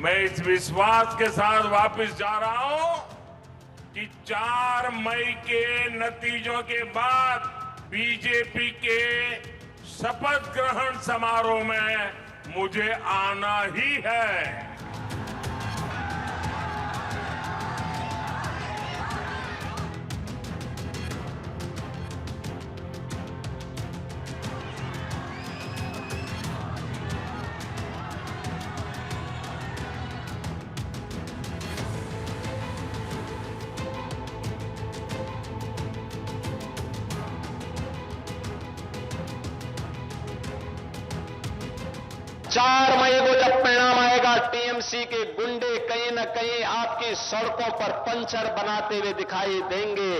मैं इस विश्वास के साथ वापस जा रहा हूं कि 4 मई के नतीजों के बाद बीजेपी के शपथ ग्रहण समारोह में मुझे आना ही है। चार मई को जब परिणाम आएगा, टीएमसी के गुंडे कहीं न कहीं आपकी सड़कों पर पंचर बनाते हुए दिखाई देंगे।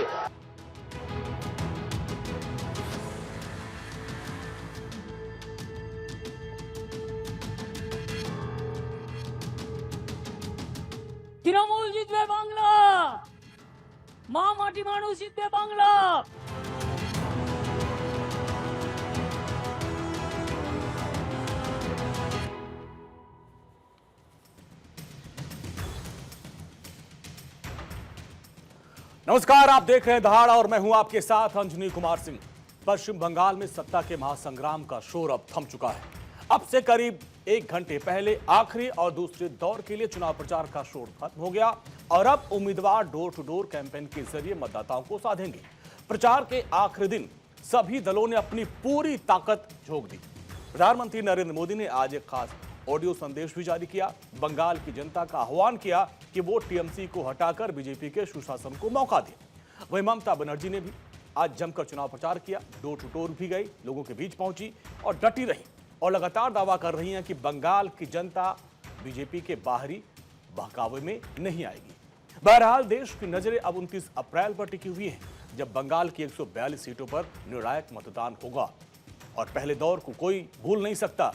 তৃণমূল জিতবে বাংলা, মা মাটি মানুষ জিতবে বাংলা। नमस्कार, आप देख रहे हैं दहाड़ और मैं हूं आपके साथ अंजनी कुमार सिंह। पश्चिम बंगाल में सत्ता के महासंग्राम का शोर अब थम चुका है। अब से करीब 1 घंटे पहले आखिरी और दूसरे दौर के लिए चुनाव प्रचार का शोर खत्म हो गया और अब उम्मीदवार डोर टू डोर कैंपेन के जरिए मतदाताओं को साधेंगे। प्रचार के आखिरी दिन सभी दलों ने अपनी पूरी ताकत झोंक दी। प्रधानमंत्री नरेंद्र मोदी ने आज एक खास ऑडियो संदेश भी जारी किया। बंगाल की जनता का आह्वान किया कि वो टीएमसी को हटाकर बीजेपी के सुशासन को मौका दे। वहीं ममता बनर्जी ने भी आज जमकर चुनाव प्रचार किया। डोर टू डोर भी गई, लोगों के बीच पहुंची और डटी रही और लगातार दावा कर रही हैं कि बंगाल की जनता बीजेपी के बाहरी बहकावे में नहीं आएगी। बहरहाल देश की नजरें अब 29 अप्रैल पर टिकी हुई हैं, जब बंगाल की 142 सीटों पर निर्णायक मतदान होगा और पहले दौर को कोई भूल नहीं सकता।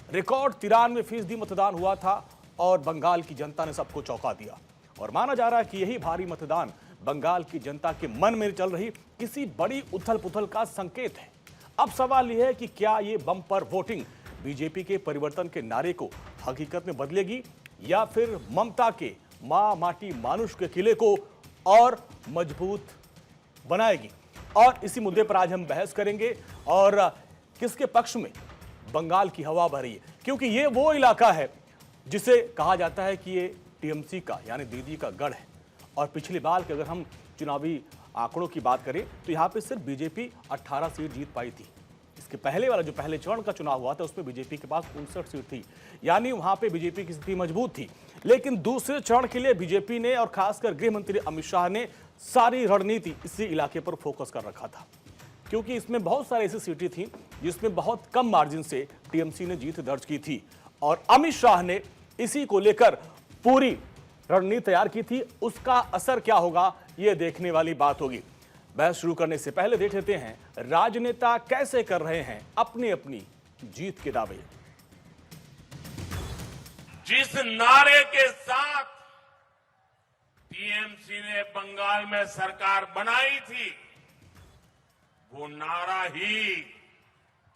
रिकॉर्ड 93% मतदान हुआ था और बंगाल की जनता ने सबको चौंका दिया और माना जा रहा है कि यही भारी मतदान बंगाल की जनता के मन में चल रही किसी बड़ी उथल पुथल का संकेत है। अब सवाल यह है कि क्या ये बम्पर वोटिंग बीजेपी के परिवर्तन के नारे को हकीकत में बदलेगी या फिर ममता के मां माटी मानुष के किले को और मजबूत बनाएगी। और इसी मुद्दे पर आज हम बहस करेंगे और किसके पक्ष में बंगाल की हवा बह रही है, क्योंकि ये वो इलाका है जिसे कहा जाता है कि ये टीएमसी का यानी दीदी का गढ़ है। और पिछली बार के अगर हम चुनावी आंकड़ों की बात करें तो यहाँ पे सिर्फ बीजेपी 18 सीट जीत पाई थी। इसके पहले वाला जो पहले चरण का चुनाव हुआ था उसमें बीजेपी के पास 59 सीट थी, यानी वहां पे बीजेपी की स्थिति मजबूत थी। लेकिन दूसरे चरण के लिए बीजेपी ने और खासकर गृह मंत्री अमित शाह ने सारी रणनीति इसी इलाके पर फोकस कर रखा था, क्योंकि इसमें बहुत सारी ऐसी सीटें थी जिसमें बहुत कम मार्जिन से टीएमसी ने जीत दर्ज की थी और अमित शाह ने इसी को लेकर पूरी रणनीति तैयार की थी। उसका असर क्या होगा यह देखने वाली बात होगी। बहस शुरू करने से पहले देख लेते हैं राजनेता कैसे कर रहे हैं अपनी अपनी जीत के दावे। जिस नारे के साथ टीएमसी ने बंगाल में सरकार बनाई थी, वो नारा ही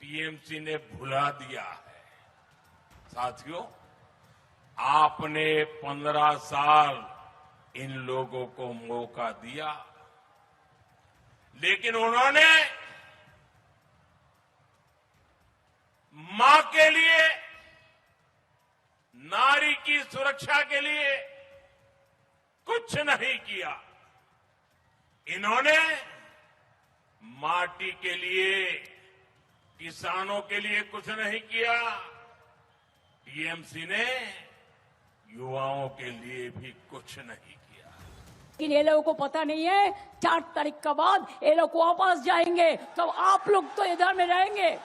टीएमसी ने भुला दिया है। साथियों, आपने 15 साल इन लोगों को मौका दिया, लेकिन उन्होंने मां के लिए, नारी की सुरक्षा के लिए कुछ नहीं किया। इन्होंने माटी के लिए, किसानों के लिए कुछ नहीं किया। टीएमसी ने युवाओं के लिए भी कुछ नहीं किया। लेकिन ये लोगों को पता नहीं है 4 तारीख के बाद ये लोग वापस जाएंगे, तो आप लोग तो इधर में रहेंगे।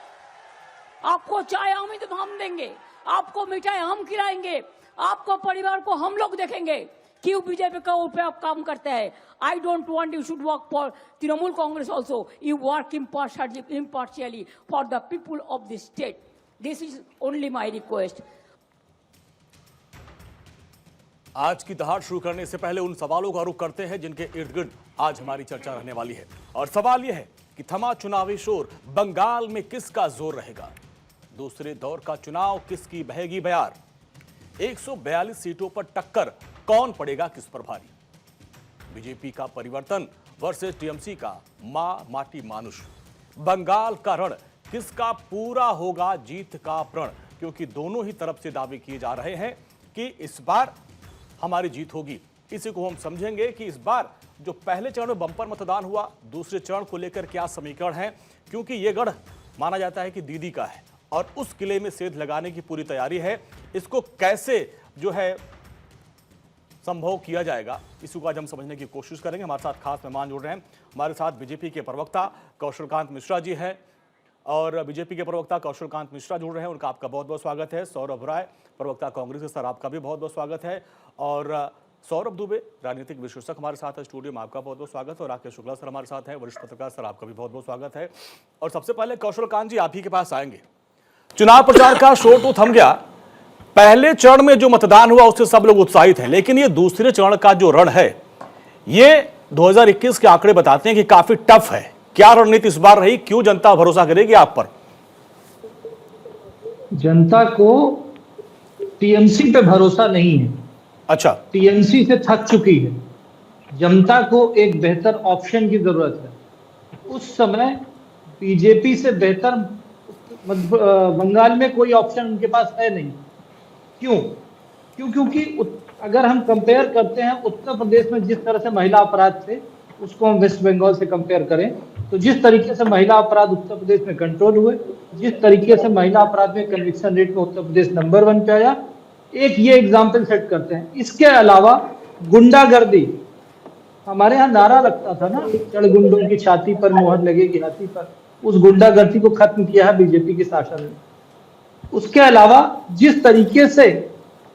आपको चाय हम देंगे, आपको मिठाई हम खिलाएंगे, आपको परिवार को हम लोग देखेंगे। क्यों बीजेपी का ऊपर आप काम करते हैं? I don't want you should work for Trinamool Congress also. You work impartially for the people of this state. This is only my request. आज की दहाड़ शुरू करने से पहले उन सवालों का रुख करते हैं जिनके इर्द गिर्द आज हमारी चर्चा रहने वाली है। और सवाल यह है कि थमा चुनावी शोर बंगाल में किसका जोर रहेगा? दूसरे दौर का चुनाव किसकी बहेगी बयार? 142 सीटों पर टक्कर कौन पड़ेगा किस पर भारी? बीजेपी का परिवर्तन वर्सेस टीएमसी का मां माटी मानुष। बंगाल का रण किसका पूरा होगा जीत का प्रण? क्योंकि दोनों ही तरफ से दावे किए जा रहे हैं कि इस बार हमारी जीत होगी। इसी को हम समझेंगे कि इस बार जो पहले चरण में बंपर मतदान हुआ, दूसरे चरण को लेकर क्या समीकरण है, क्योंकि यह गढ़ माना जाता है कि दीदी का है और उस किले में सेंध लगाने की पूरी तैयारी है। इसको कैसे जो है संभव किया जाएगा, इसी को आज हम समझने की कोशिश करेंगे। हमारे साथ खास मेहमान जुड़ रहे हैं। हमारे साथ बीजेपी के प्रवक्ता कौशलकांत मिश्रा जी हैं और बीजेपी के प्रवक्ता कौशलकांत मिश्रा जुड़ रहे हैं, उनका आपका बहुत बहुत स्वागत है। सौरभ राय प्रवक्ता कांग्रेस के, सर आपका भी बहुत बहुत स्वागत है। और सौरभ दुबे राजनीतिक विश्लेषक हमारे साथ है स्टूडियो में, आपका बहुत बहुत स्वागत है। और राकेश शुक्ला सर हमारे साथ हैं, वरिष्ठ पत्रकार, सर आपका भी बहुत बहुत स्वागत है। और सबसे पहले कौशलकांत जी, आप ही के पास आएंगे। चुनाव प्रचार का शोर तो थम गया, पहले चरण में जो मतदान हुआ उससे सब लोग उत्साहित हैं, लेकिन ये दूसरे चरण का जो रण है, ये 2021 के आंकड़े बताते हैं कि काफी टफ है। क्या रणनीति इस बार रही, क्यों जनता भरोसा करेगी आप पर? जनता को टीएमसी पे भरोसा नहीं है। अच्छा, टीएमसी से थक चुकी है। जनता को एक बेहतर ऑप्शन की जरूरत है। उस समय बीजेपी से बेहतर बंगाल में कोई ऑप्शन उनके पास है नहीं। क्योंकि अगर हम कंपेयर करते हैं उत्तर प्रदेश में जिस तरह से महिला अपराध थे, उसको हम वेस्ट बंगाल से कंपेयर करें तो जिस तरीके से महिला अपराध उत्तर प्रदेश में कंट्रोल हुए, जिस तरीके से महिला अपराध में कन्विक्शन रेट में उत्तर प्रदेश नंबर 1 पे आया, एक ये एग्जाम्पल सेट करते हैं। इसके अलावा गुंडागर्दी, हमारे यहाँ नारा लगता था ना, चढ़ गुंडों की छाती पर मोहर लगेगी हाथी पर, उस गुंडागर्दी को खत्म किया है बीजेपी के शासन ने। उसके अलावा जिस तरीके से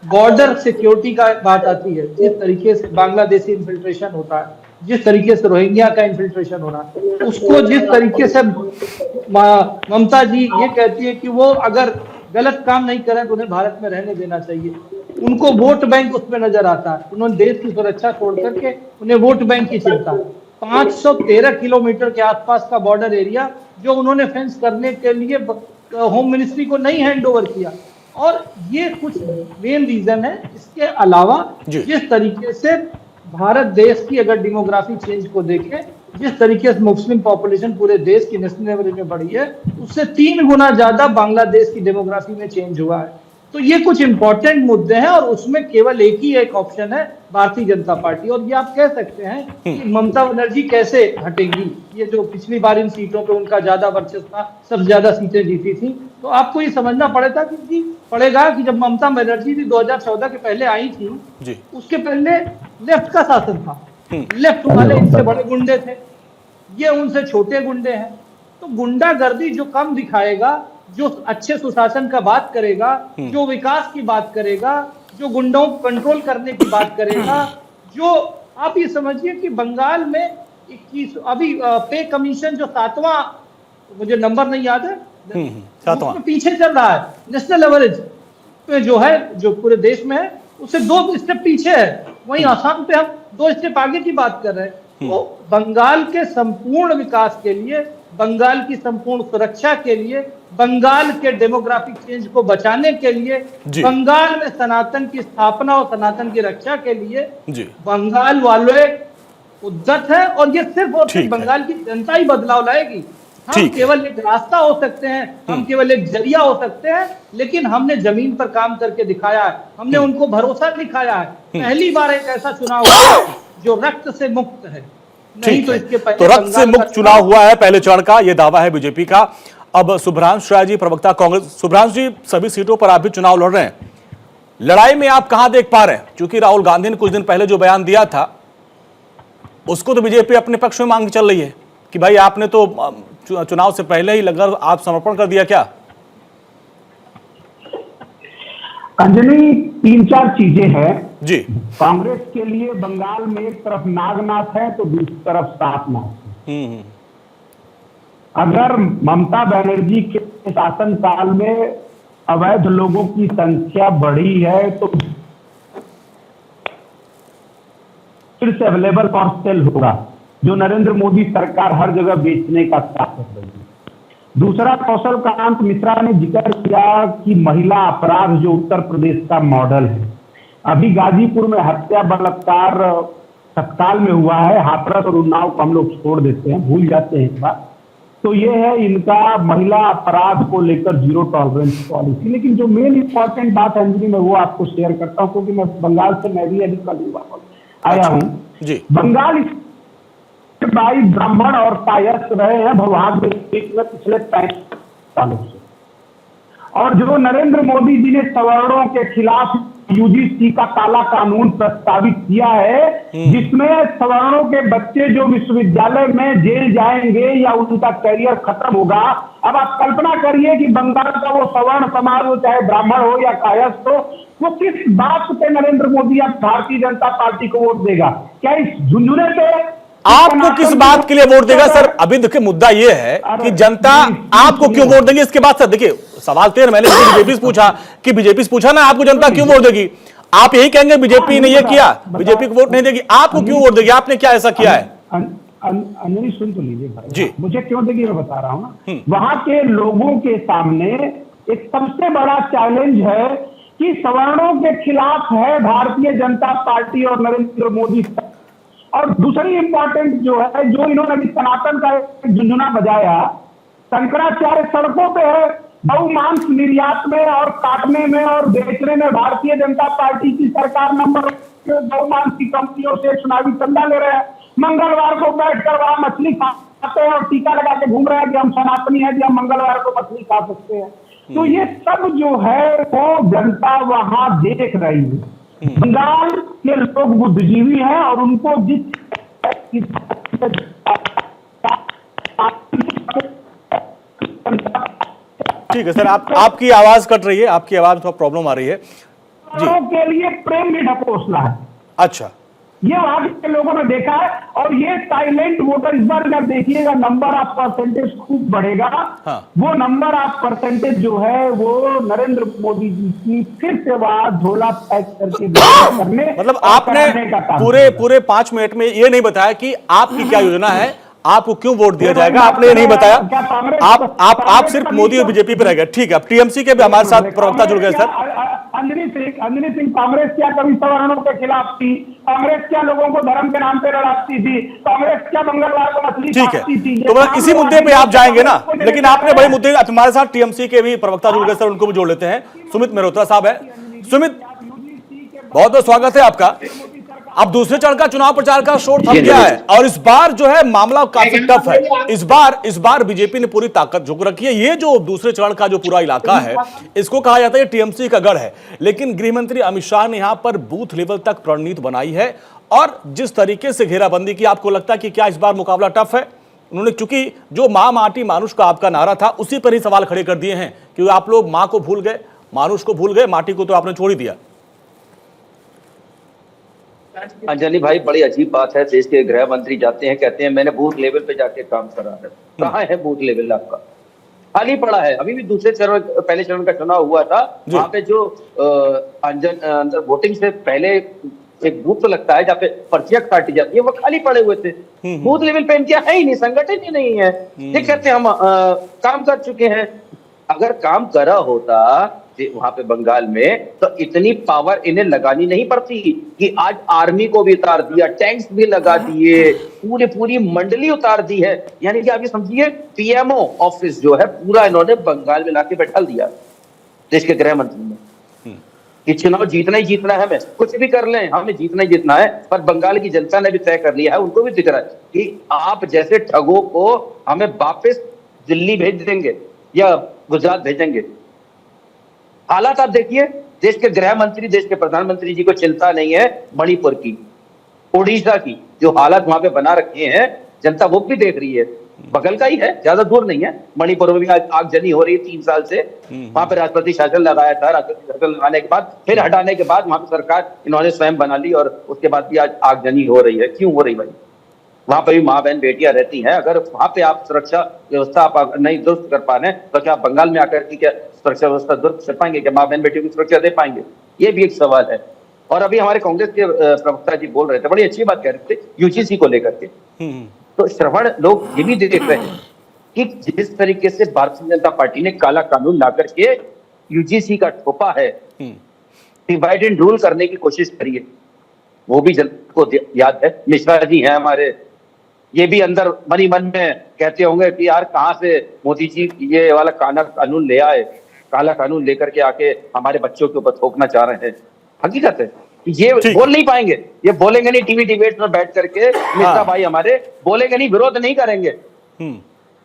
बॉर्डर सिक्योरिटी का बात आती है, जिस तरीके से बांग्लादेशी इन्फिल्ट्रेशन होता है, जिस तरीके से रोहिंग्या का इन्फिल्ट्रेशन होना, उसको जिस तरीके से ममता जी ये कहती है कि वो अगर गलत काम नहीं करें तो उन्हें भारत में रहने देना चाहिए, उनको वोट बैंक उसमें नजर आता है। उन्होंने देश की सुरक्षा छोड़ करके उन्हें वोट बैंक की चिंता है। 513 किलोमीटर के आसपास का बॉर्डर एरिया जो उन्होंने फेंस करने के लिए होम मिनिस्ट्री को नहीं हैंड ओवर किया, और ये कुछ मेन रीजन है। इसके अलावा जिस तरीके से भारत देश की अगर डेमोग्राफी चेंज को देखें, जिस तरीके से मुस्लिम पॉपुलेशन पूरे देश की नेशनल एवरेज में बढ़ी है, उससे 3 गुना ज्यादा बांग्लादेश की डेमोग्राफी में चेंज हुआ है। तो ये कुछ इंपॉर्टेंट मुद्दे हैं और उसमें केवल एक ऑप्शन है, भारतीय जनता पार्टी। और ये आप कह सकते हैं कि ममता बनर्जी कैसे हटेंगी, ये जो पिछली बार इन सीटों पे उनका ज्यादा वर्चस्व था, सबसे ज्यादा सीटें जीती थी, तो आपको ये समझना पड़ेगा कि जब ममता बनर्जी भी 2014 के पहले आई थी जी, उसके पहले लेफ्ट का शासन था। लेफ्ट वाले इनसे बड़े गुंडे थे, ये उनसे छोटे गुंडे हैं। तो गुंडागर्दी जो कम दिखाएगा, जो अच्छे सुशासन का बात करेगा, जो विकास की बात करेगा, जो गुंडों को कंट्रोल करने की बात करेगा, जो आप ये समझिए कि बंगाल में 21 अभी पे कमीशन जो 7वां, मुझे नंबर नहीं याद है, 7वां पीछे चल रहा है नेशनल एवरेज पे, जो है जो पूरे देश में है उससे 2 स्टेप पीछे है। वहीं आसाम पे हम 2 स्टेप आगे की बात कर रहे हैं। तो बंगाल के संपूर्ण विकास के लिए, बंगाल की संपूर्ण सुरक्षा के लिए, बंगाल के डेमोग्राफिक चेंज को बचाने के लिए, बंगाल में सनातन की स्थापना और सनातन की रक्षा के लिए बंगाल वाले उद्यत है। और ये सिर्फ और सिर्फ बंगाल की जनता ही बदलाव लाएगी। हम केवल एक रास्ता हो सकते हैं, हम केवल एक जरिया हो सकते हैं, लेकिन हमने जमीन पर काम करके दिखाया है, हमने उनको भरोसा दिखाया है। पहली बार एक ऐसा चुनाव हुआ जो रक्त से मुक्त है, नहीं तो इसके पहले तो रक्त से मुक्त चुनाव हुआ है पहले चरण का, यह दावा है बीजेपी का। अब सुभ्रांशु राय जी, प्रवक्ता कांग्रेस, सुभ्रांशु जी, सभी सीटों पर आप भी चुनाव लड़ रहे हैं, लड़ाई में आप कहां देख पा रहे हैं? क्योंकि राहुल गांधी ने कुछ दिन पहले जो बयान दिया था उसको तो बीजेपी अपने पक्ष में मांग चल रही है कि भाई आपने तो चुनाव से पहले ही लगभग आप समर्पण कर दिया क्या? अंजलि, 3-4 चीजें हैं जी। कांग्रेस के लिए बंगाल में एक तरफ नागनाथ है तो दूसरी तरफ सातनाथ है। अगर ममता बनर्जी के शासन काल में अवैध लोगों की संख्या बढ़ी है तो फिर से अवेलेबल फॉर सेल होगा, जो नरेंद्र मोदी सरकार हर जगह बेचने का साथ कर रही है। दूसरा, कौशल कांत मिश्रा ने जिक्र किया कि महिला अपराध जो उत्तर प्रदेश का मॉडल है, अभी गाजीपुर में हत्या बलात्कार तत्काल में हुआ है, हाथरस और उन्नाव को हम लोग छोड़ देते हैं, भूल जाते हैं इस बात। तो ये है इनका महिला अपराध को लेकर जीरो टॉलरेंस पॉलिसी। लेकिन जो मेन इंपॉर्टेंट बात है अंजलि, मैं वो आपको शेयर करता हूँ, क्योंकि मैं बंगाल से मैं भी अभी कल वापस आया हूँ। बंगाल भाई ब्राह्मण और कायस्थ रहे हैं भवभाग में पिछले 35 सालों से, और जो नरेंद्र मोदी जी ने सवर्णों के खिलाफ यूजीसी का काला कानून प्रस्तावित किया है, जिसमें सवर्णों के बच्चे जो विश्वविद्यालय में जेल जाएंगे या उनका करियर खत्म होगा। अब आप कल्पना करिए कि बंगाल का वो सवर्ण समाज हो, चाहे ब्राह्मण हो या कायस्थ हो, वो किस बात पे नरेंद्र मोदी या भारतीय जनता पार्टी को वोट देगा? क्या इस झुंझुने पे आपको किस बात के लिए वोट देगा सर? अभी देखिए मुद्दा यह है कि जनता आपको क्यों वोट देगी। इसके बाद सर देखिए सवाल तो मैंने बीजेपी से पूछा कि बीजेपी से पूछा ना आपको जनता क्यों वोट देगी, आप यही कहेंगे बीजेपी ने ये किया, बीजेपी को वोट नहीं देगी। आपको क्यों वोट देगी, आपने क्या ऐसा किया है? अंजलि सुन तो लीजिए भाई जी, मुझे क्यों देगी मैं बता रहा हूँ ना। वहां के लोगों के सामने एक सबसे बड़ा चैलेंज है कि सवर्णों के खिलाफ है भारतीय जनता पार्टी और नरेंद्र मोदी। और दूसरी इंपॉर्टेंट जो है, जो इन्होंने अभी सनातन का एक झुंझुना बजाया, शंकराचार्य सड़कों पे है, गौमांस निर्यात में और काटने में और बेचने में भारतीय जनता पार्टी की सरकार नंबर गौमांस की कंपनियों से चुनावी चंदा ले रहे हैं। मंगलवार को बैठकर वहां मछली खाते हैं और टीका लगा के घूम रहे हैं कि हम सनातनी हैं, कि हम मंगलवार को मछली खा सकते हैं। तो ये सब जो है वो जनता वहां देख रही है। बंगाल के लोग बुद्धिजीवी हैं और उनको जिस ठीक है सर, आपकी आवाज कट रही है, आपकी आवाज थोड़ा प्रॉब्लम आ रही है जी। के लिए प्रेम भी ढकोसला है। अच्छा, ये वहां के लोगों ने देखा है, और ये साइलेंट वोटर इस बार अगर देखिएगा नंबर ऑफ परसेंटेज खूब बढ़ेगा। वो नंबर ऑफ परसेंटेज जो है वो नरेंद्र मोदी जी की फिर से वहां झोला पैक करके करने, मतलब आपने पूरे 5 मिनट में ये नहीं बताया कि आपकी क्या योजना है, आपको क्यों वोट दिया जाएगा, आपने ये नहीं बताया। आप सिर्फ मोदी और बीजेपी पे रह गए। ठीक है, अब टीएमसी के भी हमारे साथ प्रवक्ता जुड़ गए सर। अंजलि सिंह, कांग्रेस क्या कभी सवर्णों के खिलाफ थी? कांग्रेस क्या लोगों को धर्म के नाम पे लड़ाती थी? कांग्रेस क्या मंगलवार को मछली खाती थी? तो इसी मुद्दे पे आप जाएंगे ना, लेकिन आपने बड़े मुद्दे हमारे साथ टीएमसी के भी प्रवक्ता जुड़ गए सर, उनको भी जोड़ लेते हैं। सुमित मेहरोत्रा साहब है। सुमित, बहुत बहुत स्वागत है आपका। अब दूसरे चरण का चुनाव प्रचार का शोर थम गया है और इस बार जो है मामला काफी टफ है। इस बार बीजेपी ने पूरी ताकत झोंक रखी है। ये जो दूसरे चरण का जो पूरा इलाका है, इसको कहा जाता है टीएमसी का गढ़ है, लेकिन गृह मंत्री अमित शाह ने यहां पर बूथ लेवल तक रणनीति बनाई है और जिस तरीके से घेराबंदी की, आपको लगता है कि क्या इस बार मुकाबला टफ है? उन्होंने चूंकि जो मां माटी मानुष का आपका नारा था, उसी पर ही सवाल खड़े कर दिए हैं कि आप लोग मां को भूल गए, मानुष को भूल गए, माटी को तो आपने छोड़ ही दिया। अंजलि भाई, बड़ी अजीब बात है। देश के गृह मंत्री जाते हैं, कहते हैं मैंने बूथ लेवल पे जाके काम करा है। कहाँ है बूथ लेवल आपका? खाली पड़ा है। अभी भी दूसरे चरण, पहले चरण का चुनाव हुआ था, वहां पे जो अंदर वोटिंग से पहले एक बूथ तो लगता है जहाँ पे पर्चियां काटी जाती है, वो खाली पड़े हुए थे। बूथ लेवल पे इनके है ही नहीं, संगठन ही नहीं है। ये कहते हैं हम काम कर चुके हैं। अगर काम करा होता वहां पे बंगाल में, तो इतनी पावर इन्हें लगानी नहीं पड़ती कि आज आर्मी को भी उतार दिया, टैंक्स भी लगा दिए, पूरी मंडली उतार दी है। यानी कि आप ये समझिए पीएमओ ऑफिस जो है पूरा इन्होंने बंगाल में लाके बैठा दिया देश के गृह मंत्री ने कि चुनाव जीतना ही जीतना है, हमें कुछ भी कर लें, हमें जीतना ही जीतना है। पर बंगाल की जनता ने भी तय कर लिया है, उनको भी दिख रहा है कि आप जैसे ठगों को हमें वापस दिल्ली भेज देंगे या गुजरात भेजेंगे। हालात आप देखिए, देश के गृह मंत्री, देश के प्रधानमंत्री जी को चिंता नहीं है मणिपुर की, ओडिशा की, जो हालात वहां पे बना रखे हैं, जनता वो भी देख रही है। बगल का ही है, ज्यादा दूर नहीं है। मणिपुर में भी आगजनी हो रही है 3 साल से। वहां पे राष्ट्रपति शासन लगाया था, राष्ट्रपति शासन लगाने के बाद फिर हटाने के बाद वहां पे सरकार इन्होंने स्वयं बना ली और उसके बाद भी आज आगजनी हो रही है। क्यों हो रही भाई? वहां पे भी माँ बहन बेटियां रहती हैं। अगर वहां पे आप सुरक्षा व्यवस्था आप नहीं दुरुस्त कर पा रहे हैं, तो क्या बंगाल में आकर की क्या सुरक्षा व्यवस्था दुरुस्त कर पाएंगे? क्या माँ बहन बेटियों की सुरक्षा दे पाएंगे? ये भी एक सवाल है। और अभी हमारे कांग्रेस के प्रवक्ता जी बोल रहे थे, बड़ी अच्छी बात कह रहे थे यूजीसी को लेकर के। तो श्रवण लोग ये भी देख रहे हैं कि जिस तरीके से भारतीय जनता पार्टी ने काला कानून ला करके यूजीसी का ठोपा है, डिवाइड एंड रूल करने की कोशिश करी है, वो भी जनता को याद है। मिश्रा जी हैं हमारे, ये भी अंदर मन ही मन में कहते होंगे कि यार कहां से मोदी जी ये वाला काला कानून ले आए, काला कानून लेकर के आके हमारे बच्चों के ऊपर थोपना चाह रहे हैं। हकीकत है ये बोल नहीं पाएंगे, ये बोलेंगे नहीं टीवी डिबेट में बैठ करके, मिश्रा भाई हमारे बोलेंगे नहीं, विरोध नहीं करेंगे,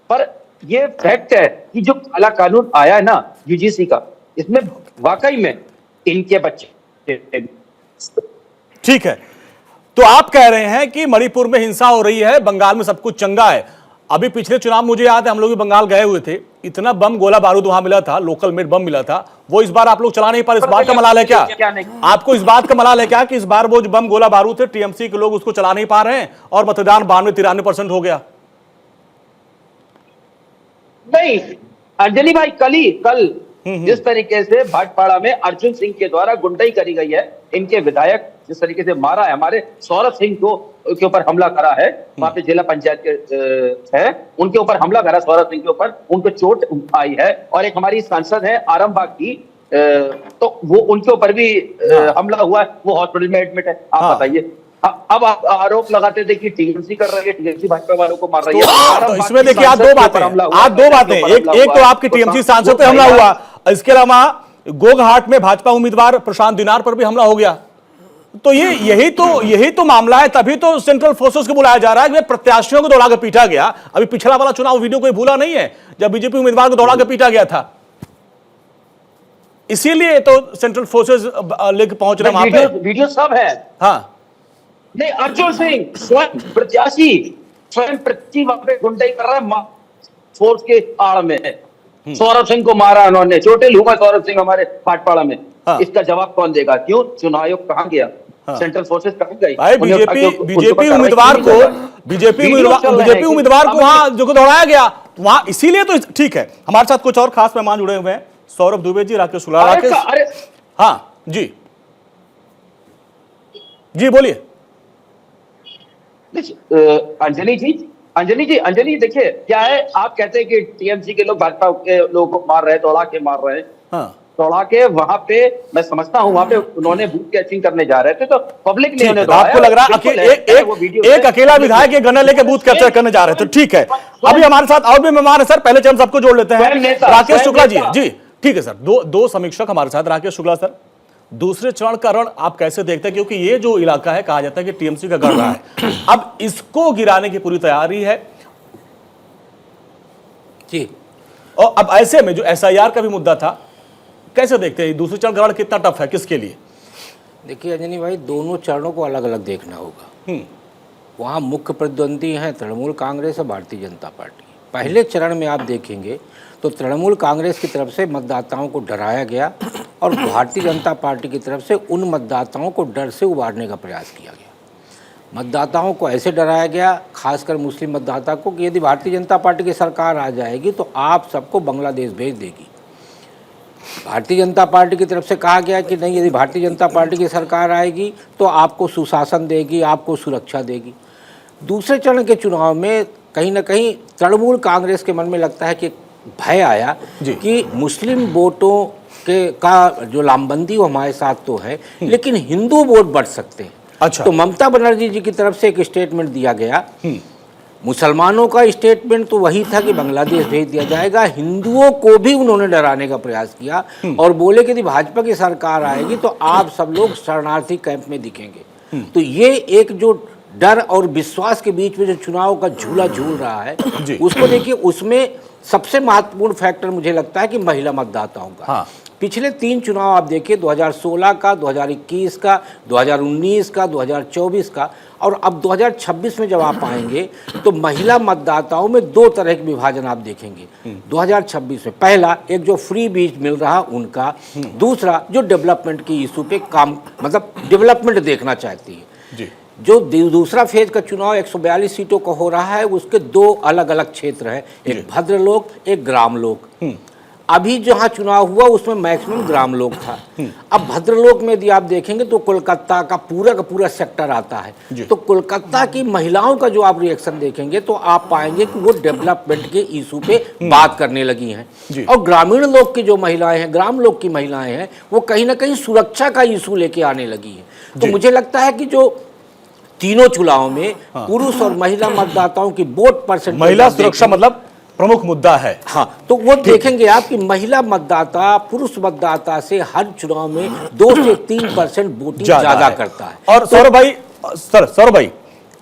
पर ये फैक्ट है कि जो काला कानून आया है ना यूजीसी का, इसमें वाकई में इनके बच्चे। ठीक है, तो आप कह रहे हैं कि मणिपुर में हिंसा हो रही है, बंगाल में सब कुछ चंगा है। अभी पिछले चुनाव मुझे याद है हम लोग भी बंगाल गए हुए थे, इतना बम गोला बारूद वहां मिला था, लोकल मेड बम मिला था, वो इस बार आप लोग चला नहीं पाए। इस बात का मलाल है क्या? आपको इस बात का मलाल है क्या कि इस बार वो जो बम गोला बारूद थे टीएमसी के लोग उसको चला नहीं पा रहे हैं और मतदान 92-93% हो गया? नहीं अंजलि भाई, कल जिस तरीके से भाटपाड़ा में अर्जुन सिंह के द्वारा गुंडाई करी गई है, इनके विधायक जिस तरीके से मारा है, हमारे सौरभ सिंह को के ऊपर हमला करा है, वहां पे जिला पंचायत के है, उनके ऊपर हमला करा सौरभ सिंह के ऊपर, उनको चोट आई है। और एक हमारी सांसद है आरामबाग की, तो वो उनके ऊपर भी हमला हुआ है, वो हॉस्पिटल में एडमिट है। आप बताइए, अब आप आरोप लगाते थे कि टीएमसी कर रही है, टीएमसी भाजपा वालों को मार रही है। तो इसमें देखिए आप दो बातें, एक तो आपकी टीएमसी सांसद पे हमला हुआ, इसके अलावा गोघाट में भाजपा उम्मीदवार प्रशांत दिनार पर भी हमला हो गया। तो यही तो मामला है, तभी तो सेंट्रल फोर्सेस को बुलाया जा रहा है कि प्रत्याशियों को दौड़ा के पीटा गया। अभी पिछला वाला चुनाव वीडियो कोई भूला नहीं है जब बीजेपी उम्मीदवार को दौड़ा के पीटा गया था, इसीलिए तो सेंट्रल फोर्सेस लेके पहुंच रहे वहां पे। वीडियो सब है। हाँ नहीं, अर्जुन सिंह स्वयं प्रत्याशी, स्वयं प्रत्याशी वहां पे गुंडाई कर रहा है, फोर्स के आड़ में है। सौरभ सिंह को मारा उन्होंने, चोटिल हुआ सौरभ सिंह हमारे भाटपाड़ा में। हाँ। इसका जवाब कौन देगा? क्यों चुनाव आयोग कहां गया? हाँ। सेंट्रल फोर्सेस कहां गई? बीजेपी उम्मीदवार को वहां जो दौड़ाया गया वहां, इसीलिए तो ठीक है। हमारे साथ कुछ और खास मेहमान जुड़े हुए हैं, सौरभ दुबे जी, राकेश शुक्ला। हाँ जी बोलिए। अंजलि जी देखिए क्या है, आप कहते हैं कि टीएमसी के लोग भाजपा के लोगों को मार रहे हैं, दौड़ा के मार रहे हैं। हाँ। दौड़ा के वहां पे मैं समझता हूं, वहां पे उन्होंने बूथ कैचिंग करने जा रहे थे, तो पब्लिक ने उन्हें दौड़ाया। आपको लग रहा है एक अकेला विधायक एक गन्ना लेके बूथ कैप्चर करने जा रहे थे? ठीक है, अभी हमारे साथ और भी मेहमान है सर, पहले हम सबको जोड़ लेते हैं। राकेश शुक्ला जी, ठीक है सर, दो समीक्षक हमारे साथ। राकेश शुक्ला सर, दूसरे चरण का रण आप कैसे देखते हैं? क्योंकि ये जो इलाका है कहा जाता है कि टीएमसी का गढ़ रहा है, अब इसको गिराने की पूरी तैयारी है जी, और अब ऐसे में जो एसआईआर का भी मुद्दा था, कैसे देखते हैं दूसरे चरण का रण कितना टफ है, किसके लिए? देखिए अंजनी भाई, दोनों चरणों को अलग अलग देखना होगा। वहाँ मुख्य प्रतिद्वंदी हैं तृणमूल कांग्रेस और भारतीय जनता पार्टी। पहले चरण में आप देखेंगे तो तृणमूल कांग्रेस की तरफ से मतदाताओं को डराया गया और भारतीय जनता पार्टी की तरफ से उन मतदाताओं को डर से उबारने का प्रयास किया गया। मतदाताओं को ऐसे डराया गया, खासकर मुस्लिम मतदाता को, कि यदि भारतीय जनता पार्टी की सरकार आ जाएगी तो आप सबको बांग्लादेश भेज देगी। भारतीय जनता पार्टी की तरफ से कहा गया कि नहीं, यदि भारतीय जनता पार्टी की सरकार आएगी तो आपको सुशासन देगी, आपको सुरक्षा देगी। दूसरे चरण के चुनाव में कहीं ना कहीं तृणमूल कांग्रेस के मन में लगता है कि भय आया कि मुस्लिम वोटों का जो लामबंदी वो हमारे साथ तो है, लेकिन हिंदू वोट बढ़ सकते हैं। अच्छा। तो ममता बनर्जी जी की तरफ से एक स्टेटमेंट दिया गया। मुसलमानों का स्टेटमेंट तो वही था कि बांग्लादेश भेज दिया जाएगा, हिंदुओं को भी उन्होंने डराने का प्रयास किया और बोले कि यदि भाजपा की सरकार आएगी तो आप सब लोग शरणार्थी कैंप में दिखेंगे। तो ये एक जो डर और विश्वास के बीच में जो चुनाव का झूला झूल रहा है, उसको देखिए, उसमें सबसे महत्वपूर्ण फैक्टर मुझे लगता है कि महिला मतदाताओं का। हाँ। पिछले 3 चुनाव आप देखिए, 2016 का, 2021 का, 2019 का, 2024 का, और अब 2026 में जब आप आएंगे तो महिला मतदाताओं में 2 तरह के विभाजन आप देखेंगे 2026 में। पहला, एक जो फ्री बीज मिल रहा उनका, दूसरा जो डेवलपमेंट की इशू पे काम, मतलब डेवलपमेंट देखना चाहती है जी। जो दूसरा फेज का चुनाव 142 सीटों का हो रहा है, उसके 2 अलग अलग क्षेत्र है, एक भद्रलोक, एक ग्रामलोक। अभी जहाँ चुनाव हुआ उसमें मैक्सिमम ग्राम लोक था। अब भद्रलोक में यदि आप देखेंगे तो कोलकाता का पूरा सेक्टर आता है। तो कोलकाता की महिलाओं का जो आप रिएक्शन देखेंगे तो आप पाएंगे कि वो डेवलपमेंट के इशू पे बात करने लगी हैं। और ग्रामीण लोग की जो महिलाएं हैं, ग्राम लोग की महिलाएं हैं, वो कहीं ना कहीं सुरक्षा का इशू लेके आने लगी हैं। तो मुझे लगता है कि जो तीनों चुनाव में पुरुष और महिला मतदाताओं की वोट परसेंट, महिला सुरक्षा मतलब प्रमुख मुद्दा है। हाँ, तो वो देखेंगे आप कि महिला मतदाता पुरुष मतदाता से हर चुनाव में 2 से 3% वोटिंग ज्यादा करता है। और सौरभ भाई,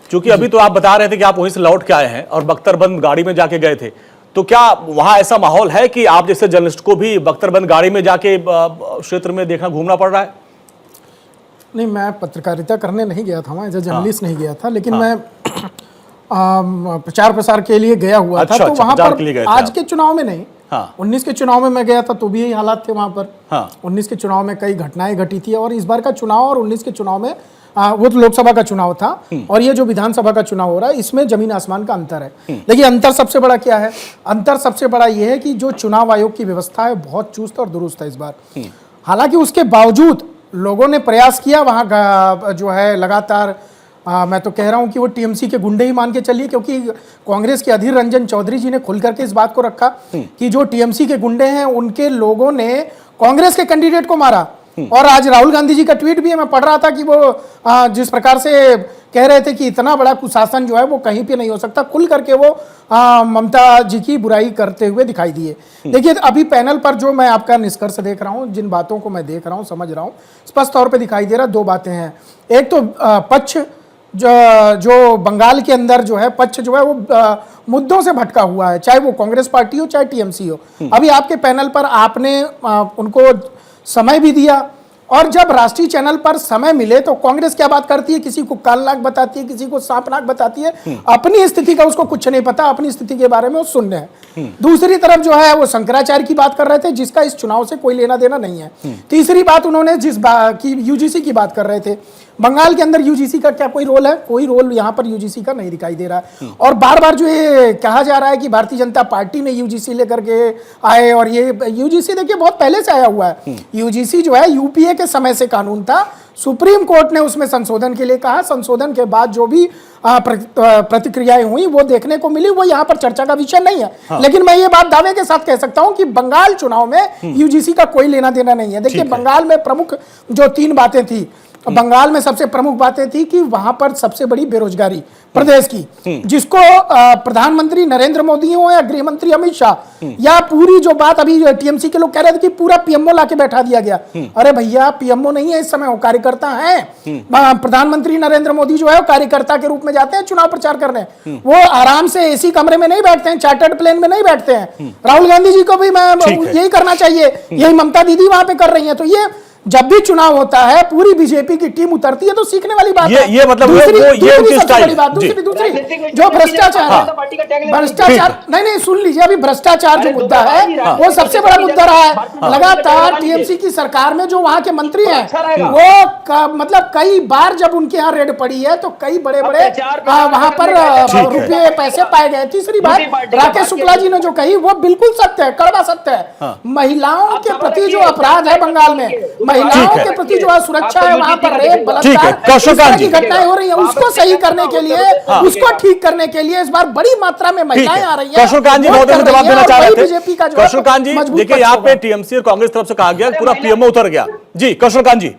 चूंकि अभी तो आप बता रहे थे कि आप वहीं से लौट के आए हैं और बख्तरबंद गाड़ी में जाके गए थे, तो क्या वहां ऐसा माहौल है कि आप जैसे जर्नलिस्ट को भी बख्तरबंद गाड़ी में जाके क्षेत्र में देखना, घूमना पड़ रहा है? नहीं, मैं पत्रकारिता करने नहीं गया था वहाँ, एज ए जर्नलिस्ट नहीं गया था, लेकिन मैं प्रचार प्रसार के लिए गया हुआ था। तो वहाँ पर आज के चुनाव में नहीं, 19 के चुनाव में मैं गया था तो भी यही हालात थे वहाँ पर। 19 के चुनाव में कई घटनाएं घटी थी और इस बार का चुनाव और 19 के चुनाव में वो तो लोकसभा का चुनाव था और ये जो विधानसभा का चुनाव हो रहा है इसमें जमीन आसमान का अंतर है। देखिए, अंतर सबसे बड़ा क्या है? अंतर सबसे बड़ा ये है कि जो चुनाव आयोग की व्यवस्था है बहुत चुस्त और दुरुस्त है इस बार। हालांकि उसके बावजूद लोगों ने प्रयास किया वहाँ जो है लगातार, मैं तो कह रहा हूं कि वो टीएमसी के गुंडे ही मान के चलिए, क्योंकि कांग्रेस के अधीर रंजन चौधरी जी ने खुल करके इस बात को रखा कि जो टीएमसी के गुंडे हैं उनके लोगों ने कांग्रेस के कैंडिडेट को मारा। और आज राहुल गांधी जी का ट्वीट भी है, मैं पढ़ रहा था कि वो जिस प्रकार से कह रहे थे कि इतना बड़ा कुशासन जो है वो कहीं पे नहीं हो सकता, खुल करके वो ममता जी की बुराई करते हुए दिखाई दिए। देखिए, अभी पैनल पर जो मैं आपका निष्कर्ष देख रहा हूं, जिन बातों को मैं देख रहा हूं, समझ रहा हूं, स्पष्ट तौर पे दिखाई दे रहा, 2 बातें हैं। एक तो पक्ष जो बंगाल के अंदर जो है पक्ष जो है वो मुद्दों से भटका हुआ है, चाहे वो कांग्रेस पार्टी हो चाहे टीएमसी हो। अभी आपके पैनल पर आपने उनको समय भी दिया और जब राष्ट्रीय चैनल पर समय मिले तो कांग्रेस क्या बात करती है, किसी को कालनाक बताती है, किसी को सांपनाक बताती है, अपनी स्थिति का उसको कुछ नहीं पता, अपनी स्थिति के बारे में वो शून्य है। दूसरी तरफ जो है वो शंकराचार्य की बात कर रहे थे जिसका इस चुनाव से कोई लेना देना नहीं है। तीसरी बात उन्होंने यूजीसी की बात कर रहे थे। बंगाल के अंदर यूजीसी का क्या कोई रोल है? कोई रोल यहाँ पर यूजीसी का नहीं दिखाई दे रहा है। और बार बार जो ये कहा जा रहा है कि भारतीय जनता पार्टी ने यूजीसी लेकर के आए, और ये यूजीसी देखिए बहुत पहले से आया हुआ है। यूजीसी जो है यूपीए के समय से कानून था, सुप्रीम कोर्ट ने उसमें संशोधन के लिए कहा, संशोधन के बाद जो भी प्रतिक्रियाएं हुई वो देखने को मिली, वो यहाँ पर चर्चा का विषय नहीं है। लेकिन मैं ये बात दावे के साथ कह सकता हूं कि बंगाल चुनाव में यूजीसी का कोई लेना देना नहीं है। देखिए, बंगाल में प्रमुख जो 3 बातें थी, बंगाल में सबसे प्रमुख बातें थी कि वहां पर सबसे बड़ी बेरोजगारी प्रदेश की, जिसको प्रधानमंत्री नरेंद्र मोदी हो या गृह मंत्री अमित शाह या पूरी जो बात अभी टीएमसी के लोग कह रहे थे कि पूरा पीएमओ लाके बैठा दिया गया। अरे भैया, पीएमओ नहीं है इस समय, वो कार्यकर्ता है। प्रधानमंत्री नरेंद्र मोदी जो है वो कार्यकर्ता के रूप में जाते हैं चुनाव प्रचार करने, वो आराम से एसी कमरे में नहीं बैठते हैं, चार्टर्ड प्लेन में नहीं बैठते हैं। राहुल गांधी जी को भी मैं यही करना चाहिए, यही ममता दीदी वहां पे कर रही है। तो ये जब भी चुनाव होता है पूरी बीजेपी की टीम उतरती है, तो सीखने वाली बात है। ये मतलब दूसरी जो भ्रष्टाचार नहीं, सुन लीजिए, अभी भ्रष्टाचार जो मुद्दा है वो सबसे बड़ा मुद्दा रहा है। लगातार टीएमसी की सरकार में जो वहां के मंत्री हैं वो मतलब कई बार जब उनके यहाँ रेड पड़ी है तो कई बड़े बड़े वहां पर रुपये पैसे पाए गए। तीसरी बात राकेश शुक्ला जी ने जो कही वो बिल्कुल सत्य है, कड़वा सत्य है। महिलाओं के प्रति जो अपराध है बंगाल में, महिलाओं के प्रति जो सुरक्षा है वहां पर रेप बलात्कार की घटनाएं हो रही है, उसको सही करने के लिए, उसको ठीक करने के लिए इस बार बड़ी मात्रा में महिलाएं आ रही हैं। कौशल जी बहुत जवाब देना चाह रहे थे। कौशल जी, देखिए यहाँ पे टीएमसी और कांग्रेस तरफ से कहा गया पूरा पीएमओ उतर गया। जी कौशल जी।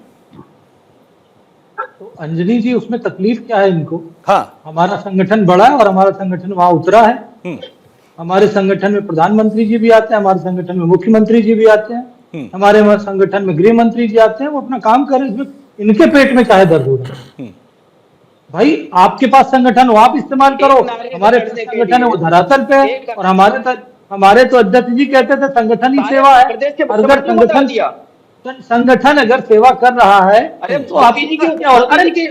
तो अंजलि जी, उसमें तकलीफ क्या है इनको? हाँ, हमारा संगठन बड़ा है और हमारा संगठन वहां उतरा है। हमारे संगठन में प्रधानमंत्री जी भी आते हैं, हमारे संगठन में मुख्यमंत्री जी भी आते हैं, हमारे संगठन में गृह मंत्री जी आते हैं, वो अपना काम करें, इसमें इनके पेट में चाहे दर्द हो रहा है। भाई, आपके पास संगठन हो, आप इस्तेमाल करो। हमारे संगठन है वो धरातल पे है, और हमारे तो अध्यक्ष जी कहते थे संगठन ही सेवा है। अगर संगठन अगर सेवा कर रहा है तो आपकी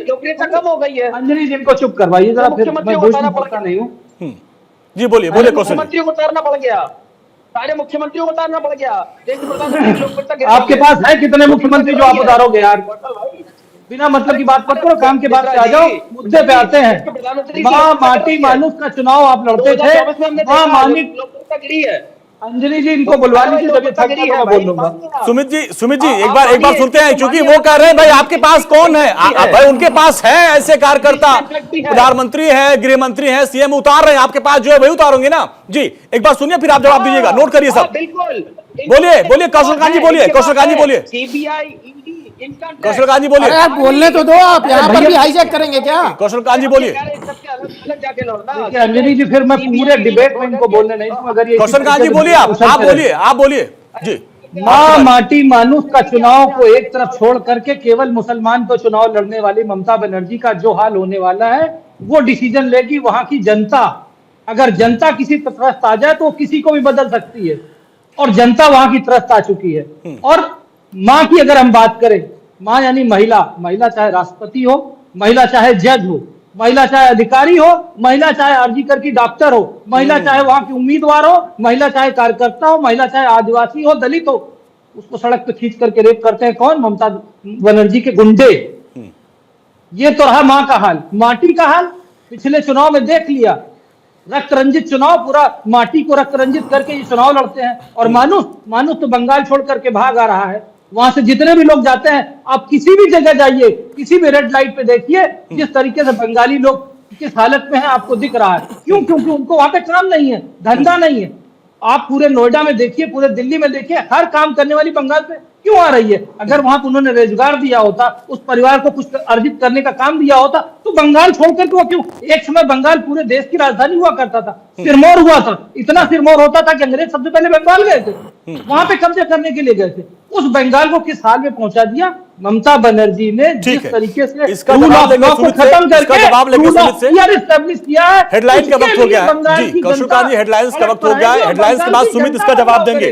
लोकप्रियता कम हो गई है। अंजलि जी को चुप करवाइए जरा, फिर मैं बोलता नहीं हूँ। जी बोलिए बोलिए। मुख्यमंत्री को उतारना पड़ गया, सारे मुख्यमंत्रियों को उतारना पड़ गया। आपके पास है कितने मुख्यमंत्री जो आप उतारोगे यार? बिना मतलब की बात मत करो, काम के बाद आ जाओ, मुद्दे पे आते हैं। माँ माटी मानुष का चुनाव आप लड़ते थे, माँ मानी। अंजलि जी इनको बुलवा लीजिए, जब थक गई है बोल लूंगा। सुमित जी एक बार सुनते हैं, क्योंकि वो कह रहे हैं भाई आपके पास कौन है, भाई उनके पास है ऐसे कार्यकर्ता, प्रधानमंत्री है, गृह मंत्री है, सीएम उतार रहे हैं, आपके पास जो है वही उतारोगे ना जी। एक बार सुनिए फिर आप जवाब दीजिएगा, नोट करिए सब। बिल्कुल बोलिए कौशल कांत जी बोलिए, कौशल कांत जी बोलिए, सीबीआई ईडी इनका कौशल कांत जी बोलिए। अरे आप बोलने तो दो, आप यहाँ पर भी हाईजैक करेंगे क्या? कौशल कांत जी बोलिए। जाके लड़ना। देखिए अंजलि जी, फिर मैं पूरे डिबेट में इनको बोलने नहीं दूंगा। अगर ये कौशल कांत जी बोलिए, आप बोलिए जी। माँ माटी मानुष का चुनाव को एक तरफ छोड़ करके केवल मुसलमान को चुनाव लड़ने वाली ममता बनर्जी का जो हाल होने वाला है वो डिसीजन लेगी वहां की जनता। अगर जनता किसी तरफ आ जाए तो किसी को भी बदल सकती है, और जनता वहां की तरफ आ चुकी है। और माँ की अगर हम बात करें, माँ यानी महिला, महिला चाहे राष्ट्रपति हो, महिला चाहे जज हो, महिला चाहे अधिकारी हो, महिला चाहे आरजीकर की डॉक्टर हो, महिला चाहे वहां की उम्मीदवार हो, महिला चाहे कार्यकर्ता हो, महिला चाहे आदिवासी हो, दलित हो, उसको सड़क पे खींच करके रेप करते हैं कौन? ममता बनर्जी के गुंडे। ये तो रहा माँ का हाल। माटी का हाल पिछले चुनाव में देख लिया, रक्त रंजित चुनाव, पूरा माटी को रक्त रंजित करके ये चुनाव लड़ते हैं। और मानुष तो बंगाल छोड़ करके भाग आ रहा है। वहां से जितने भी लोग जाते हैं, आप किसी भी जगह जाइए, किसी भी रेड लाइट पे देखिए, जिस तरीके से बंगाली लोग किस हालत में हैं आपको दिख रहा है। क्यों? क्योंकि उनको वहां पे काम नहीं है, धंधा नहीं है। आप पूरे नोएडा में देखिए, पूरे दिल्ली में देखिए, हर काम करने वाली बंगाल पे क्यों आ रही है? अगर वहां पर उन्होंने रोजगार दिया होता, उस परिवार को कुछ अर्जित करने का काम दिया होता, तो बंगाल छोड़कर के वो क्यों? एक समय बंगाल पूरे देश की राजधानी हुआ करता था, सिरमौर हुआ था, इतना सिरमौर होता था कि अंग्रेज सबसे पहले बंगाल गए थे, वहां पे कब्जे करने के लिए गए थे। उस बंगाल को किस हाल में पहुंचा दिया ममता बनर्जी ने, जिस तरीके से इसका जवाब लेंगे सुमित से, इसका जवाब लेंगे सुमित से। एस्टैब्लिश किया है। हेडलाइन का वक्त हो गया है जी, कौशल कांत जी हेडलाइंस का वक्त हो गया है। हेडलाइंस के बाद सुमित इसका जवाब देंगे,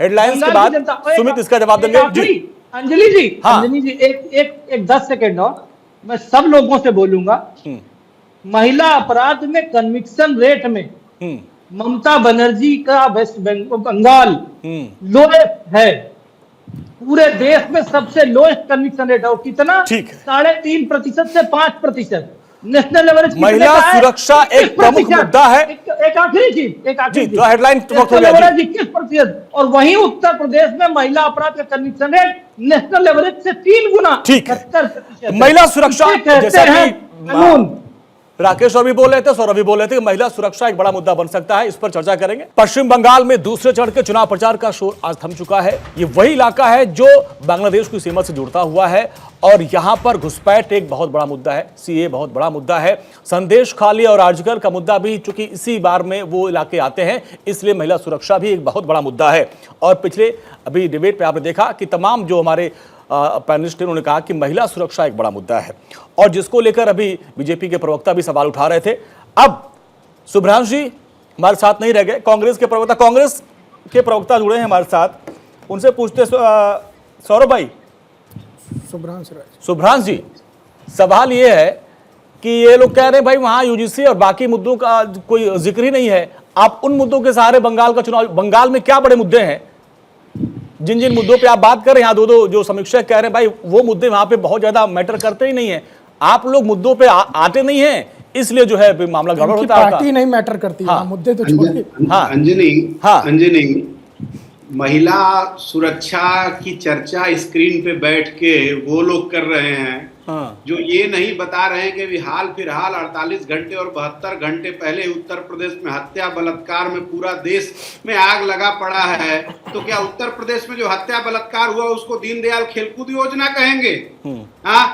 हेडलाइंस के बाद सुमित इसका जवाब देंगे जी। अंजलि जी, हाँ। अंजलि जी एक 10 सेकेंड और मैं सब लोगों से बोलूंगा, महिला अपराध में कन्विक्शन रेट में ममता बनर्जी का वेस्ट बंगाल लोएस्ट है, पूरे देश में सबसे लोएस्ट कन्विक्शन रेट है। और कितना? 3.5% से 5%। नेशनल एवरेज महिला सुरक्षा एक प्रमुख मुद्दा है। एक आखिरी चीज जो हेडलाइन 21%, और वहीं उत्तर प्रदेश में महिला अपराध का कन्विक्शन रेट नेशनल एवरेज से 3 गुना। ठीक है, महिला सुरक्षा जैसा कि कानून राकेश अभी बोल रहे थे, सौरभ भी बोल रहे थे कि महिला सुरक्षा एक बड़ा मुद्दा बन सकता है, इस पर चर्चा करेंगे। पश्चिम बंगाल में दूसरे चरण के चुनाव प्रचार का शोर आज थम चुका है। ये वही इलाका है जो बांग्लादेश की सीमा से जुड़ता हुआ है और यहां पर घुसपैठ एक बहुत बड़ा मुद्दा है, सीए बहुत बड़ा मुद्दा है, संदेश खाली और आर्जिकर का मुद्दा भी, चूंकि इसी बार में वो इलाके आते हैं, इसलिए महिला सुरक्षा भी एक बहुत बड़ा मुद्दा है। और पिछले अभी डिबेट पे आपने देखा कि तमाम जो हमारे पैनलिस्ट उन्होंने कहा कि महिला सुरक्षा एक बड़ा मुद्दा है, और जिसको लेकर अभी बीजेपी के प्रवक्ता भी सवाल उठा रहे थे। अब सुभ्रांश जी हमारे साथ नहीं रह गए, कांग्रेस के प्रवक्ता जुड़े हैं हमारे साथ, उनसे पूछते सौरभ भाई, सुभ्रांश जी, सवाल ये है कि ये लोग कह रहे हैं भाई वहां यूजीसी और बाकी मुद्दों का कोई जिक्र ही नहीं है, आप उन मुद्दों के सहारे बंगाल का चुनाव, बंगाल में क्या बड़े मुद्दे हैं जिन जिन मुद्दों पे आप बात कर रहे हैं? यहाँ दो जो समीक्षक कह रहे हैं भाई वो मुद्दे वहां पे बहुत ज्यादा मैटर करते ही नहीं है, आप लोग मुद्दों पे आते नहीं हैं, इसलिए जो है मामला गड़बड़ होता है। पार्टी नहीं मैटर करती, हाँ। मुद्दे तो छोड़िए। अंजनी, महिला सुरक्षा की चर्चा स्क्रीन पे बैठ के वो लोग कर रहे हैं जो ये नहीं बता रहे हैं कि हाल फिलहाल 48 घंटे और 72 घंटे पहले उत्तर प्रदेश में हत्या बलात्कार में पूरा देश में आग लगा पड़ा है। तो क्या उत्तर प्रदेश में जो हत्या बलात्कार हुआ उसको दीनदयाल खेलकूद योजना कहेंगे? हाँ,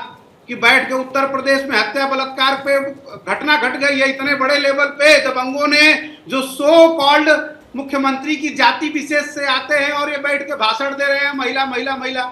कि बैठ के उत्तर प्रदेश में हत्या बलात्कार पे घटना घट गई है इतने बड़े लेवल पे, दबंगों ने जो सो कॉल्ड मुख्यमंत्री की जाति विशेष से आते हैं और ये बैठ के भाषण दे रहे हैं महिला महिला महिला।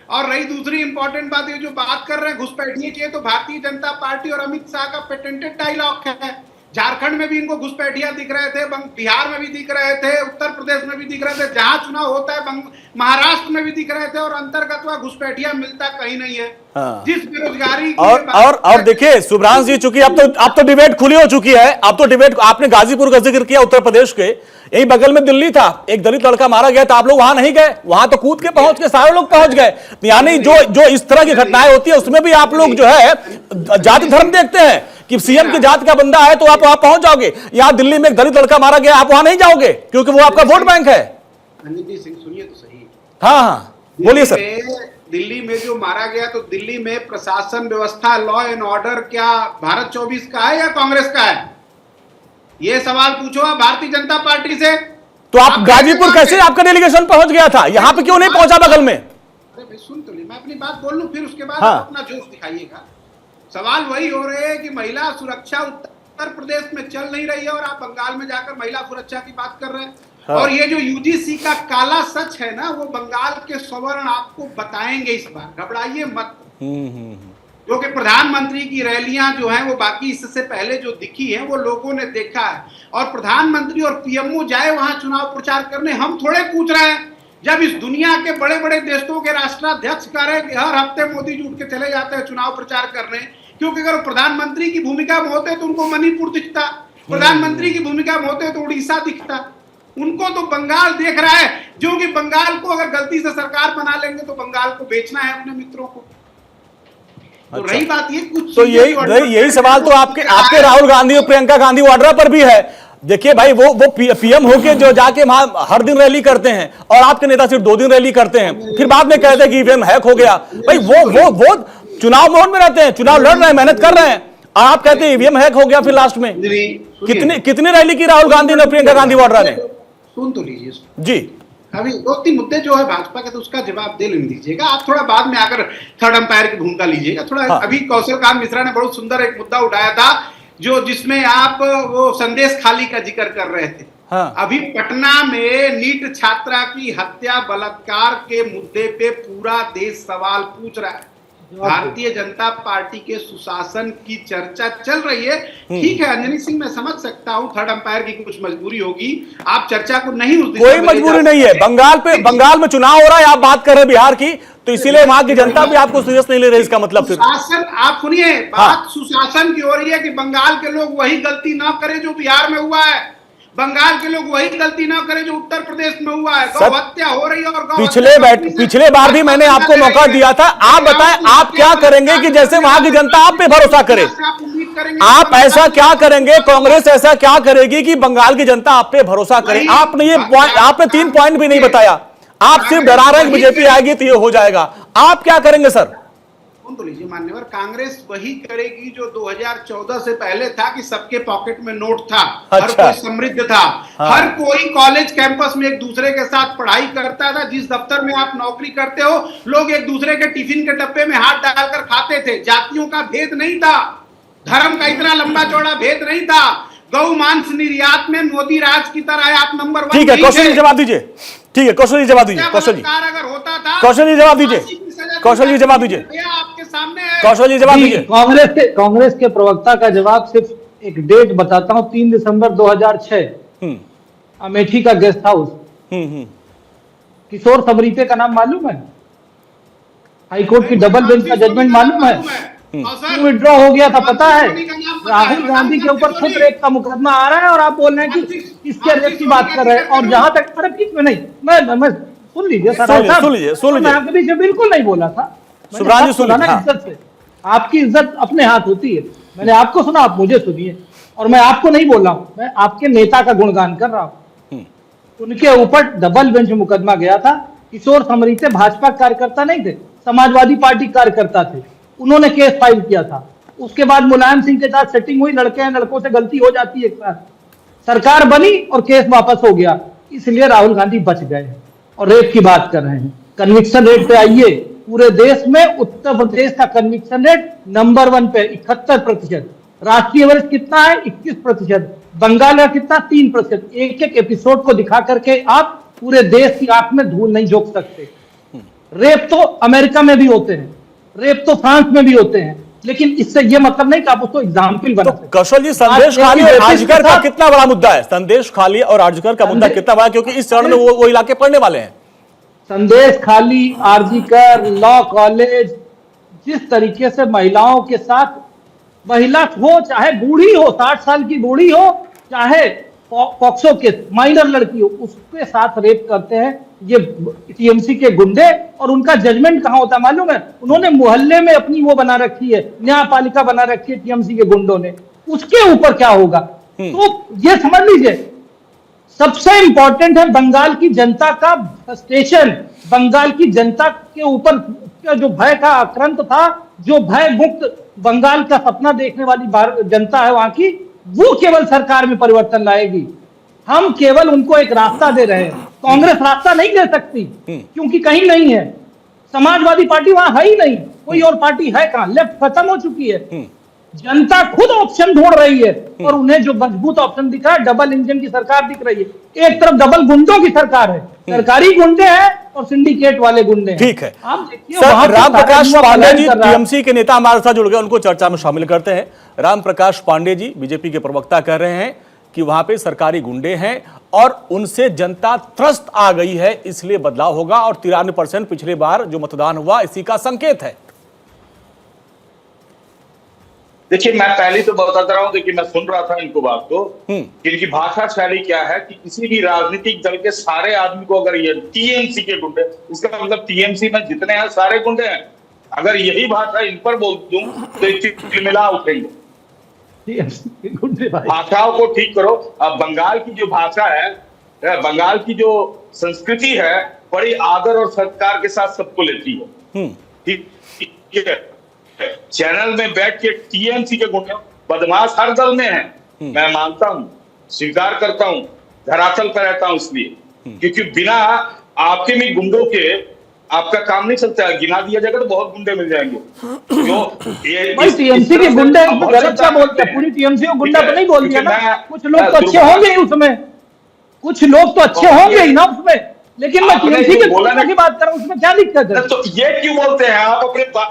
और रही दूसरी इंपॉर्टेंट बात, ये जो बात कर रहे हैं घुसपैठिए की, तो भारतीय जनता पार्टी और अमित शाह का पेटेंटेड डायलॉग है। झारखंड में भी इनको घुसपैठिया दिख रहे थे, बिहार में भी दिख रहे थे, उत्तर प्रदेश में भी दिख रहे थे, जहां चुनाव होता है महाराष्ट्र में भी दिख रहे थे, और अंतर्गत वह घुसपैठिया मिलता कहीं नहीं है। हाँ। जिस बेरोजगारी और देखिए सुभ्रांश जी, चूंकि अब तो डिबेट खुली हो चुकी है, अब तो डिबेट, आपने गाजीपुर का जिक्र किया, उत्तर प्रदेश के यही बगल में दिल्ली था, एक दलित लड़का मारा गया था, आप लोग वहां नहीं गए, वहां तो कूद के पहुंच के सारे लोग पहुंच गए। यानी जो इस तरह की घटनाएं होती है उसमें भी आप लोग जो है जाति धर्म देखते हैं कि सीएम की जात का बंदा है तो आप वहां पहुंच जाओगे। यहां दिल्ली में एक दलित लड़का मारा गया, आप वहां नहीं जाओगे क्योंकि वो आपका वोट बैंक है। रणजीत सिंह सुनिए तो सही। हाँ बोलिए सर। दिल्ली में जो मारा गया, तो दिल्ली में प्रशासन व्यवस्था, लॉ एंड ऑर्डर क्या भारत 24 का है या कांग्रेस का है? ये सवाल पूछो आप भारतीय जनता पार्टी से। तो आप गाजीपुर कैसे आपका डेलीगेशन पहुंच गया था, यहां पे क्यों नहीं पहुंचा बगल में? अरे भाई सुन तो ली, मैं अपनी बात बोल लूं फिर उसके बाद हाँ। आप अपना जोश दिखाइएगा। सवाल वही हो रहे हैं कि महिला सुरक्षा उत्तर प्रदेश में चल नहीं रही है और आप बंगाल में जाकर महिला सुरक्षा की बात कर रहे हैं। हाँ। और ये जो यूजीसी का काला सच है ना, वो बंगाल के सवर्ण आपको बताएंगे इस बार, घबराइए मत। क्योंकि प्रधानमंत्री की रैलियां जो हैं वो बाकी इससे पहले जो दिखी है वो लोगों ने देखा है। और प्रधानमंत्री और पीएमओ जाए वहां चुनाव प्रचार करने, हम थोड़े पूछ रहे हैं। जब इस दुनिया के बड़े बड़े देशों के राष्ट्राध्यक्ष कह रहे कि हर हफ्ते मोदी जी उठ के चले जाते हैं चुनाव प्रचार करने, क्योंकि अगर प्रधानमंत्री की भूमिका में होते तो उनको मणिपुर दिखता, प्रधानमंत्री की भूमिका में होते तो उड़ीसा दिखता। उनको तो बंगाल देख रहा है, जो कि बंगाल को अगर गलती से सरकार बना लेंगे तो बंगाल को बेचना है अपने मित्रों को। तो रही बात ये कुछ, तो यही सवाल तो आपके राहुल गांधी और प्रियंका गांधी वाड्रा पर भी है। देखिए भाई, वो पीएम होके जो जाके वहां हर दिन रैली करते हैं और आपके नेता सिर्फ 2 दिन रैली करते हैं, फिर बाद में कहते हैं कि ईवीएम हैक हो गया। भाई वो चुनाव मोड में रहते हैं, चुनाव लड़ रहे हैं, मेहनत कर रहे हैं, और आप कहते हैं ईवीएम हैक हो गया। फिर लास्ट में कितनी रैली की राहुल गांधी ने, प्रियंका गांधी वाड्रा ने? सुन तो लीजिए जी। अभी 2-3 मुद्दे जो है भाजपा के, तो उसका जवाब दे लेने दीजिएगा। आप थोड़ा बाद में आकर थर्ड अंपायर की भूमिका लीजिएगा थोड़ा। हाँ। अभी कौशल कांत मिश्रा ने बहुत सुंदर एक मुद्दा उठाया था, जिसमें आप वो संदेश खाली का जिक्र कर रहे थे। हाँ। अभी पटना में नीट छात्रा की हत्या बलात्कार के मुद्दे पे पूरा देश सवाल पूछ रहा है। भारतीय जनता पार्टी के सुशासन की चर्चा चल रही है। ठीक है अंजनी सिंह, मैं समझ सकता हूं थर्ड अंपायर की कुछ मजबूरी होगी, आप चर्चा को नहीं उस कोई मजबूरी नहीं है। बंगाल में चुनाव हो रहा है, आप बात कर रहे हैं बिहार की, तो इसीलिए वहां की जनता भी आपको सीरियस नहीं ले रही। इसका मतलब सुशासन, आप सुनिए बात सुशासन की हो रही है कि बंगाल के लोग वही गलती ना करें जो बिहार में हुआ है, बंगाल के लोग वही गलती ना करें जो उत्तर प्रदेश में हुआ है। गौ हत्या हो रही है और पिछले बार भी मैंने आपको मौका दिया था। आप बताएं आप क्या करेंगे कि जैसे वहां की जनता आप पे भरोसा करे? आप ऐसा क्या करेंगे, कांग्रेस ऐसा क्या करेगी कि बंगाल की जनता आप पे भरोसा करे? आपने 3 पॉइंट भी नहीं बताया। आप सिर्फ डरा रहे हैं बीजेपी आएगी तो ये हो जाएगा। आप क्या करेंगे सर? तो लीजिए मान्यवर, कांग्रेस वही करेगी जो 2014 से पहले था कि सबके पॉकेट में नोट था। अच्छा। हर कोई समृद्ध था। हाँ। हर कोई कॉलेज कैंपस में एक दूसरे के साथ पढ़ाई करता था। जिस दफ्तर में आप नौकरी करते हो, लोग एक दूसरे के टिफिन के डब्बे में हाथ डालकर खाते थे। जातियों का भेद नहीं था, धर्म का इतना लंबा चौड़ा भेद नहीं था। गौ मांस निर्यात में मोदी राज की तरह आप नंबर 1। ठीक है, कौशल जी जवाब दीजिए। ठीक है, कौशल जी जवाब दीजिए। कौशल जी अगर होता था, कौशल जी जवाब दीजिए। कौशल जी जवाब दीजिए। आपके सामने कौशल जी जवाब दीजिए। कांग्रेस के प्रवक्ता का जवाब सिर्फ एक डेट बताता हूं, 3 दिसंबर 2006 अमेठी का गेस्ट हाउस। किशोर समरीते का नाम मालूम है? हाईकोर्ट की डबल बेंच का जजमेंट मालूम है? क्यों विड्रॉ हो गया था पता है? राहुल गांधी के ऊपर खुद रेप का मुकदमा आ रहा है और आप बोल रहे हैं कि किसके रेप की बात कर रहे हैं। और जहां तक अरे बीच में नहीं, मैं सुन लीजिए सर, सुन लीजिए। मैं आपके बीच में बिल्कुल नहीं बोला था। सुब्रांशु सुना ना, इज्जत से, आपकी इज्जत अपने हाथ होती है। मैंने आपको सुना, आप मुझे सुनिए। और मैं आपको नहीं बोल रहा हूं, मैं आपके नेता का गुणगान कर रहा हूं। उनके ऊपर डबल बेंच मुकदमा गया था। किशोर समरीते भाजपा कार्यकर्ता नहीं थे, समाजवादी पार्टी कार्यकर्ता थे। उन्होंने केस फाइल किया था। उसके बाद मुलायम सिंह के साथ सेटिंग हुई, लड़के हैं लड़कों से गलती हो जाती है एक साथ, सरकार बनी और केस वापस हो गया। इसलिए राहुल गांधी बच गए और रेट की बात कर रहे हैं। कन्विक्शन रेट पे आइए, पूरे देश में उत्तर प्रदेश का कन्विक्शन रेट नंबर 1 पे 71%। राष्ट्रीय एवरेज कितना है? 21%। बंगाल का कितना? 3%। एक एक एपिसोड को दिखा करके आप पूरे देश की आंख में धूल नहीं झोंक सकते। रेप तो अमेरिका में भी होते हैं, रेप तो फ्रांस में भी होते हैं, लेकिन इससे ये मतलब नहीं कि आप उसको एग्जाम्पल बना सकते। कौशल जी, संदेश खाली और आर्जिकर का कितना बड़ा मुद्दा है? संदेश खाली और आर्जिकर का मुद्दा कितना बड़ा, क्योंकि इस चरण में वो इलाके पड़ने वाले हैं। संदेश खाली, आर्जिकर, लॉ कॉलेज, जिस तरीके से महिलाओं के साथ, महिला हो चाहे बूढ़ी हो, 60 साल की बूढ़ी हो, चाहे पॉक्सो केस, माइनर लड़की हो, उसके साथ रेप करते हैं ये टीएमसी के गुंडे, और उनका जजमेंट कहाँ होता है मालूम है? उन्होंने मोहल्ले में अपनी वो बना रखी है, न्यायपालिका बना रखी है टीएमसी के गुंडों ने, उसके ऊपर क्या होगा? तो ये समझ लीजिए, सबसे इंपॉर्टेंट है बंगाल की जनता का फ्रस्ट्रेशन, बंगाल की जनता के ऊपर जो भय का आक्रांत था, जो भय मुक्त बंगाल का सपना देखने वाली जनता है वहां की, वो केवल सरकार में परिवर्तन लाएगी। हम केवल उनको एक रास्ता दे रहे हैं। कांग्रेस रास्ता नहीं दे सकती क्योंकि कहीं नहीं है, समाजवादी पार्टी वहां है ही नहीं, कोई और पार्टी है कहां? लेफ्ट खत्म हो चुकी है। जनता खुद ऑप्शन ढूंढ रही है और उन्हें जो मजबूत ऑप्शन दिख रहा है, डबल इंजन की सरकार दिख रही है। एक तरफ डबल गुंडों की सरकार है, सरकारी गुंडे हैं और सिंडिकेट वाले गुंडे हैं। ठीक है, आप देखिए सर राम प्रकाश पांडे जी टीएमसी के नेता हमारे साथ जुड़ गए, उनको चर्चा में शामिल करते हैं। राम प्रकाश पांडे जी बीजेपी के प्रवक्ता कह रहे हैं कि वहां पे सरकारी गुंडे हैं और उनसे जनता त्रस्त आ गई है, इसलिए बदलाव होगा, और 93% पिछले बार जो मतदान हुआ इसी का संकेत है। देखिए, मैं पहले तो बताता रहा हूं, देखिए मैं सुन रहा था इनको बात को, इनकी भाषा शैली क्या है कि किसी भी राजनीतिक दल के सारे आदमी को अगर ये टीएमसी के गुंडे, इसका मतलब टीएमसी में जितने हैं सारे गुंडे हैं, अगर यही भाषा इन पर बोल दूं तो मिला उठेंगे। भाषाओं को ठीक करो। अब बंगाल की जो भाषा है, बंगाल की जो संस्कृति है, बड़ी आदर और सत्कार के साथ सबको लेती है। ठीक है, चैनल में बैठ के टीएमसी के गुंडे, बदमाश हर दल में है, मैं मानता हूं, स्वीकार करता हूं, धरातल पर रहता हूं, इसलिए क्योंकि बिना आपके में गुंडों के आपका काम नहीं चलता है। गिना दिया जाएगा तो बहुत गुंडे मिल जाएंगे। जो टीएमसी के गुंडे गलत क्या बोलते हैं? पूरी टीएमसी को गुंडा तो नहीं बोल दिया ना, कुछ लोग तो अच्छे होंगे ही उसमें, कुछ लोग तो अच्छे होंगे ही ना उसमें, लेकिन मैं टीएमसी के गुंडों की बात कर रहा हूं, उसमें क्या दिक्कत है? तो ये क्यों बोलते हैं आप?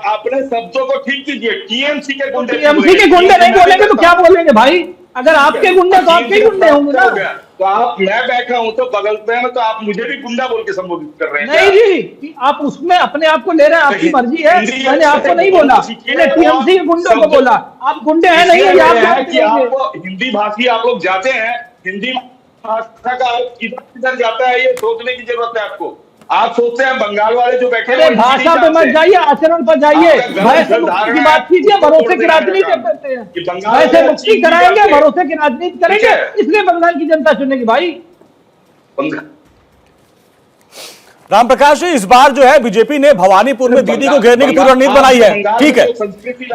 अपने शब्दों को ठीक कीजिए। टीएमसी के गुंडे, टीएमसी के गुंडे नहीं बोलेंगे तो क्या बोलेंगे भाई? अगर आपके गुंडे तो आपके गुंडे होंगे ना। तो आप, मैं बैठा हूं तो बगल में, तो आप मुझे भी गुंडा बोल के संबोधित कर रहे हैं? नहीं जी, आप उसमें अपने आप को ले रहे हैं, आपकी मर्जी है। मैंने आपको नहीं बोला, मैंने टीएमसी के गुंडों को बोला। आप गुंडे हैं नहीं है आप हिंदी भाषी, आप लोग जाते हैं, हिंदी भाषा का किधर जाता है ये सोचने की जरूरत है आपको। आप सोचते हैं बंगाल वाले जो बैठे हैं, भाषा पे मत जाइए, आचरण पर जाइए। वैसे मुक्ति की बात कीजिए, भरोसे की राजनीति करते हैं, वैसे मुक्ति कराएंगे, भरोसे की राजनीति करेंगे, इसलिए बंगाल की जनता चुनेगी भाई। राम प्रकाश जी, इस बार जो है बीजेपी ने भवानीपुर में दीदी को घेरने की पूरी रणनीति बनाई है। ठीक है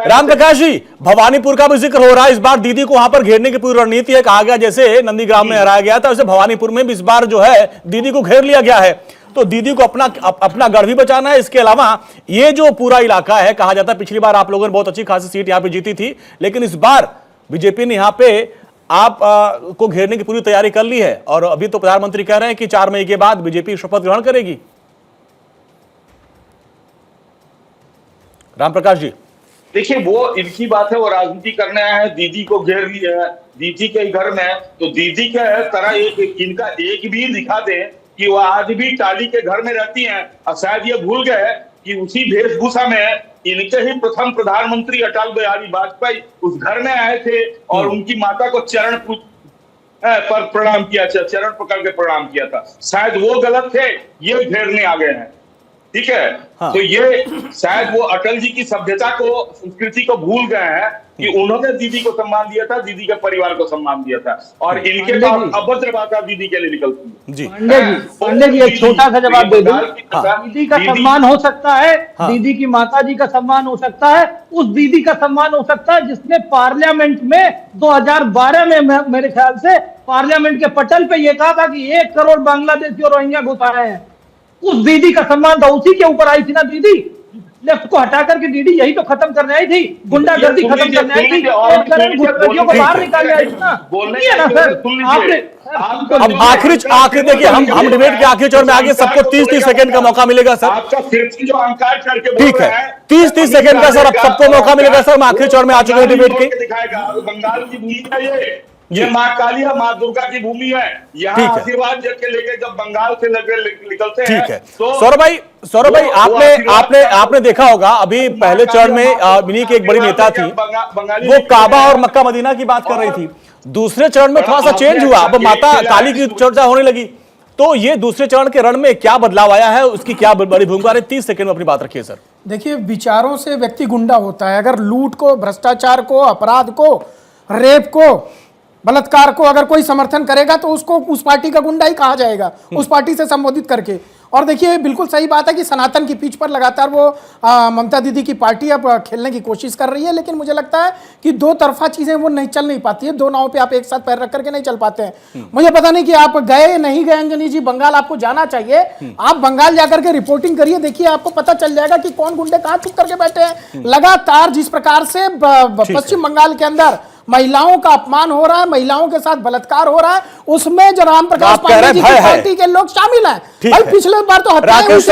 राम प्रकाश जी, भवानीपुर का भी जिक्र हो रहा है, इस बार दीदी को वहां पर घेरने की पूरी रणनीति है। कहा गया जैसे नंदीग्राम में हराया गया था, वैसे भवानीपुर में भी इस बार जो है दीदी को घेर लिया गया है। तो दीदी को अपना गढ़ भी बचाना है। इसके अलावा ये जो पूरा इलाका है, कहा जाता है पिछली बार आप लोगों ने बहुत अच्छी खासी सीट यहां पे जीती थी, लेकिन इस बार बीजेपी ने यहां पे आप को घेरने की पूरी तैयारी कर ली है, और अभी तो प्रधानमंत्री कह रहे हैं कि 4 मई के बाद बीजेपी शपथ ग्रहण करेगी। राम प्रकाश जी, देखिए वो इनकी बात है, वो राजनीति करने आए हैं, दीदी को घेर लिया है, दीदी के घर में, तो दीदी के तरह इनका एक भी दिखा दे कि वो आज भी टाली के घर में रहती हैं, और शायद ये भूल गए कि उसी वेशभूषा में इनके ही प्रथम प्रधानमंत्री अटल बिहारी वाजपेयी उस घर में आए थे और उनकी माता को चरण पर प्रणाम किया था, चरण पकड़ के प्रणाम किया था। शायद वो गलत थे, ये घेरने आ गए हैं। ठीक है, हाँ। तो ये शायद वो अटल जी की सभ्यता को, संस्कृति को भूल गए हैं कि उन्होंने दीदी को सम्मान दिया था, दीदी के परिवार को सम्मान दिया था, और इनके पास अभद्र भाषा दीदी के लिए निकलती है। जी पांडे जी, एक छोटा सा जवाब दे दूं। दीदी का सम्मान हो सकता है, दीदी की माता जी का सम्मान हो सकता है, उस दीदी का सम्मान हो सकता है जिसने पार्लियामेंट में 2012 में मेरे ख्याल से पार्लियामेंट के पटल पे ये कहा था कि 1 करोड़ बांग्लादेशी और रोहिंग्या घुस आए हैं। उस दीदी का सम्मान था, उसी के ऊपर आई थी ना दीदी। लेफ्ट को हटा करके दीदी यही तो खत्म करने आई थी, गुंडागर्दी खत्म करने आई थी, घुसपैठियों को बाहर निकालने आई थी ना। बोलनी है ना सर आपने। अब आखिरी देखिए, हम डिबेट के आखिरी चरण में आगे, सबको 30-30 सेकंड का मौका मिलेगा सर। आपका फिर से जो अंकार करके ठीक है, 30-30 सेकंड का सर, अब सबको मौका मिलेगा सर। हम आखिरी चरण में आ चुके हैं डिबेट के। दिखाएगा बंगाल की भूमि है ये माँ काली है, माँ दुर्गा की भूमि है। यहाँ आशीर्वाद के लेके जब बंगाल से निकलते हैं। ठीक है, सौरभ भाई आपने देखा होगा अभी पहले चरण में इन्हीं की एक बड़ी नेता थी, वो काबा और मक्का मदीना की बात कर रही थी। दूसरे चरण में थोड़ा सा चेंज हुआ, अब माता काली की चर्चा होने लगी, तो ये दूसरे चरण के रण में क्या बदलाव आया है, उसकी क्या बड़ी भूमिका? 30 सेकंड में अपनी बात रखिए सर। देखिए, विचारों से व्यक्ति गुंडा होता है। अगर लूट को, भ्रष्टाचार को, अपराध को, रेप को, बलात्कार को अगर कोई समर्थन करेगा तो उसको उस पार्टी का गुंडा ही कहा जाएगा, उस पार्टी से संबोधित करके। और देखिए, बिल्कुल सही बात है कि सनातन की पीठ पर लगातार वो ममता दीदी की पार्टी अब खेलने की कोशिश कर रही है, लेकिन मुझे लगता है कि दो तरफा चीजें वो नहीं चल नहीं पाती है। दो नाव पे आप एक साथ पैर रख करके नहीं चल पाते हैं। मुझे पता नहीं कि आप गए नहीं गए अंजनी जी बंगाल, आपको जाना चाहिए। आप बंगाल जाकर के रिपोर्टिंग करिए, देखिए आपको पता चल जाएगा कि कौन गुंडे कहां चुप करके बैठे हैं। लगातार जिस प्रकार से पश्चिम बंगाल के अंदर महिलाओं का अपमान हो रहा है, महिलाओं के साथ बलात्कार हो रहा है, उसमें जो राम प्रकाश पांडे जी की पार्टी के लोग शामिल हैं। भाई पिछले बार तो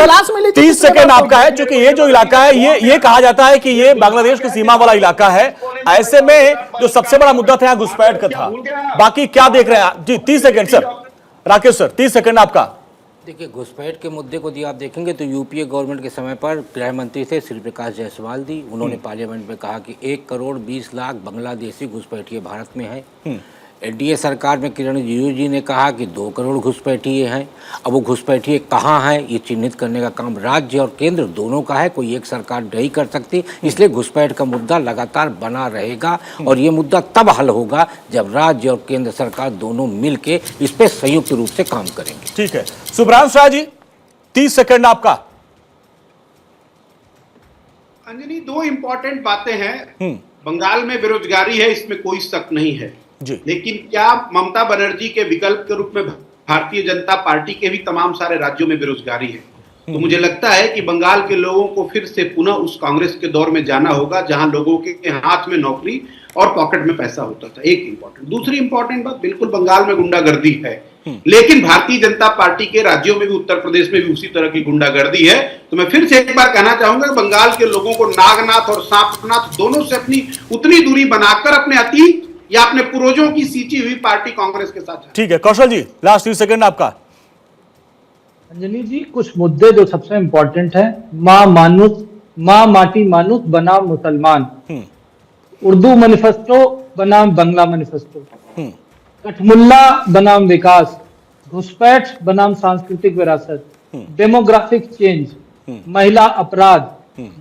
लाश मिली थी। 30 सेकंड आपका है, क्योंकि ये जो इलाका है ये कहा जाता है कि ये बांग्लादेश की सीमा वाला इलाका है। ऐसे में जो सबसे बड़ा मुद्दा था घुसपैठ का था। बाकी क्या देख रहे हैं जी? 30 second sir. Rakesh sir 30 second आपका। देखिए, घुसपैठ के मुद्दे को यदि आप देखेंगे तो यूपीए गवर्नमेंट के समय पर गृह मंत्री थे श्री प्रकाश जायसवाल जी। उन्होंने पार्लियामेंट में कहा कि 1 करोड़ 20 लाख बांग्लादेशी घुसपैठिए भारत में है। एनडीए सरकार में किरण रिजिजू जी ने कहा कि 2 करोड़ घुसपैठिए हैं। अब वो घुसपैठिए कहाँ हैं ये चिन्हित करने का काम राज्य और केंद्र दोनों का है, कोई एक सरकार नहीं कर सकती। इसलिए घुसपैठ का मुद्दा लगातार बना रहेगा और ये मुद्दा तब हल होगा जब राज्य और केंद्र सरकार दोनों मिलके इस पर संयुक्त रूप से काम करेंगे। ठीक है, सुब्रांश राय जी 30 सेकंड आपका। अंजनी, 2 इंपॉर्टेंट बातें हैं। बंगाल में बेरोजगारी है, इसमें कोई शक नहीं है जी। लेकिन क्या ममता बनर्जी के विकल्प के रूप में भारतीय जनता पार्टी के भी तमाम सारे राज्यों में बेरोजगारी है? तो मुझे लगता है कि बंगाल के लोगों को फिर से पुनः उस कांग्रेस के दौर में जाना होगा जहां लोगों के हाथ में नौकरी और पॉकेट में पैसा होता था। एक इंपॉर्टेंट। दूसरी इंपॉर्टेंट बात, बिल्कुल बंगाल में गुंडागर्दी है, लेकिन भारतीय जनता पार्टी के राज्यों में भी, उत्तर प्रदेश में भी उसी तरह की गुंडागर्दी है। तो मैं फिर से एक बार कहना चाहूंगा कि बंगाल के लोगों को नागनाथ और सांपनाथ दोनों से अपनी उतनी दूरी बनाकर अपने अतीत या अपने पूर्वजों की सींची हुई पार्टी कांग्रेस के साथ। ठीक है, कौशल जी लास्ट 30 सेकंड आपका। अंजनी जी, कुछ मुद्दे जो सबसे इंपॉर्टेंट है, माँ माटी मानुस बनाम मुसलमान, उर्दू मैनिफेस्टो बनाम बंगला मैनिफेस्टो, कठमुल्ला बनाम विकास, घुसपैठ बनाम सांस्कृतिक विरासत, डेमोग्राफिक चेंज, महिला अपराध,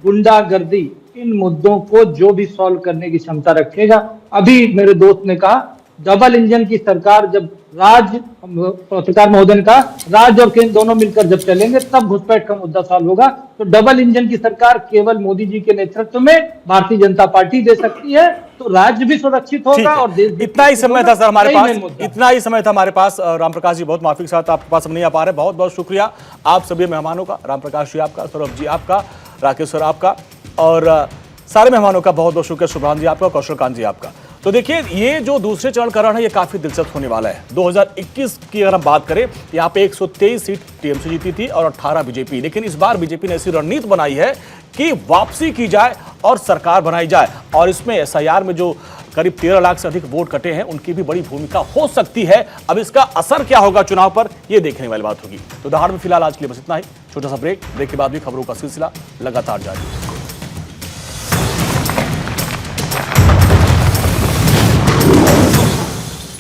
गुंडागर्दी, इन मुद्दों को जो भी सॉल्व करने की क्षमता रखेगा। अभी मेरे दोस्त ने कहा डबल इंजन की सरकार, जब पत्रकार महोदय ने कहा राज्य और केंद्र दोनों मिलकर जब चलेंगे तब घुसपैठ का मुद्दा सॉल्व होगा। तो डबल इंजन की सरकार केवल मोदी जी के नेतृत्व में भारतीय जनता पार्टी दे सकती है, तो राज्य भी सुरक्षित होगा और देश भी। इतना ही समय था सर हमारे पास, इतना ही समय था हमारे पास। रामप्रकाश जी बहुत माफी के साथ आपके पास हम नहीं आ पा रहे। बहुत बहुत शुक्रिया आप सभी मेहमानों का, रामप्रकाश जी आपका, सौरभ जी आपका, राकेश सर आपका, और सारे मेहमानों का बहुत बहुत शुक्रिया, शुभ्रांत जी आपका, कौशलकांत जी आपका। तो देखिए, ये जो दूसरे चरण का रण है ये काफी दिलचस्प होने वाला है। 2021 की अगर हम बात करें, यहाँ पे 123 सीट टीएमसी जीती थी और 18 बीजेपी। लेकिन इस बार बीजेपी ने ऐसी रणनीति बनाई है कि वापसी की जाए और सरकार बनाई जाए, और इसमें एसआईआर में जो करीब 13 लाख से अधिक वोट कटे हैं उनकी भी बड़ी भूमिका हो सकती है। अब इसका असर क्या होगा चुनाव पर, यह देखने वाली बात होगी। तो दहाड़ में फिलहाल आज के लिए बस इतना ही। छोटा सा ब्रेक के बाद भी खबरों का सिलसिला लगातार जारी है।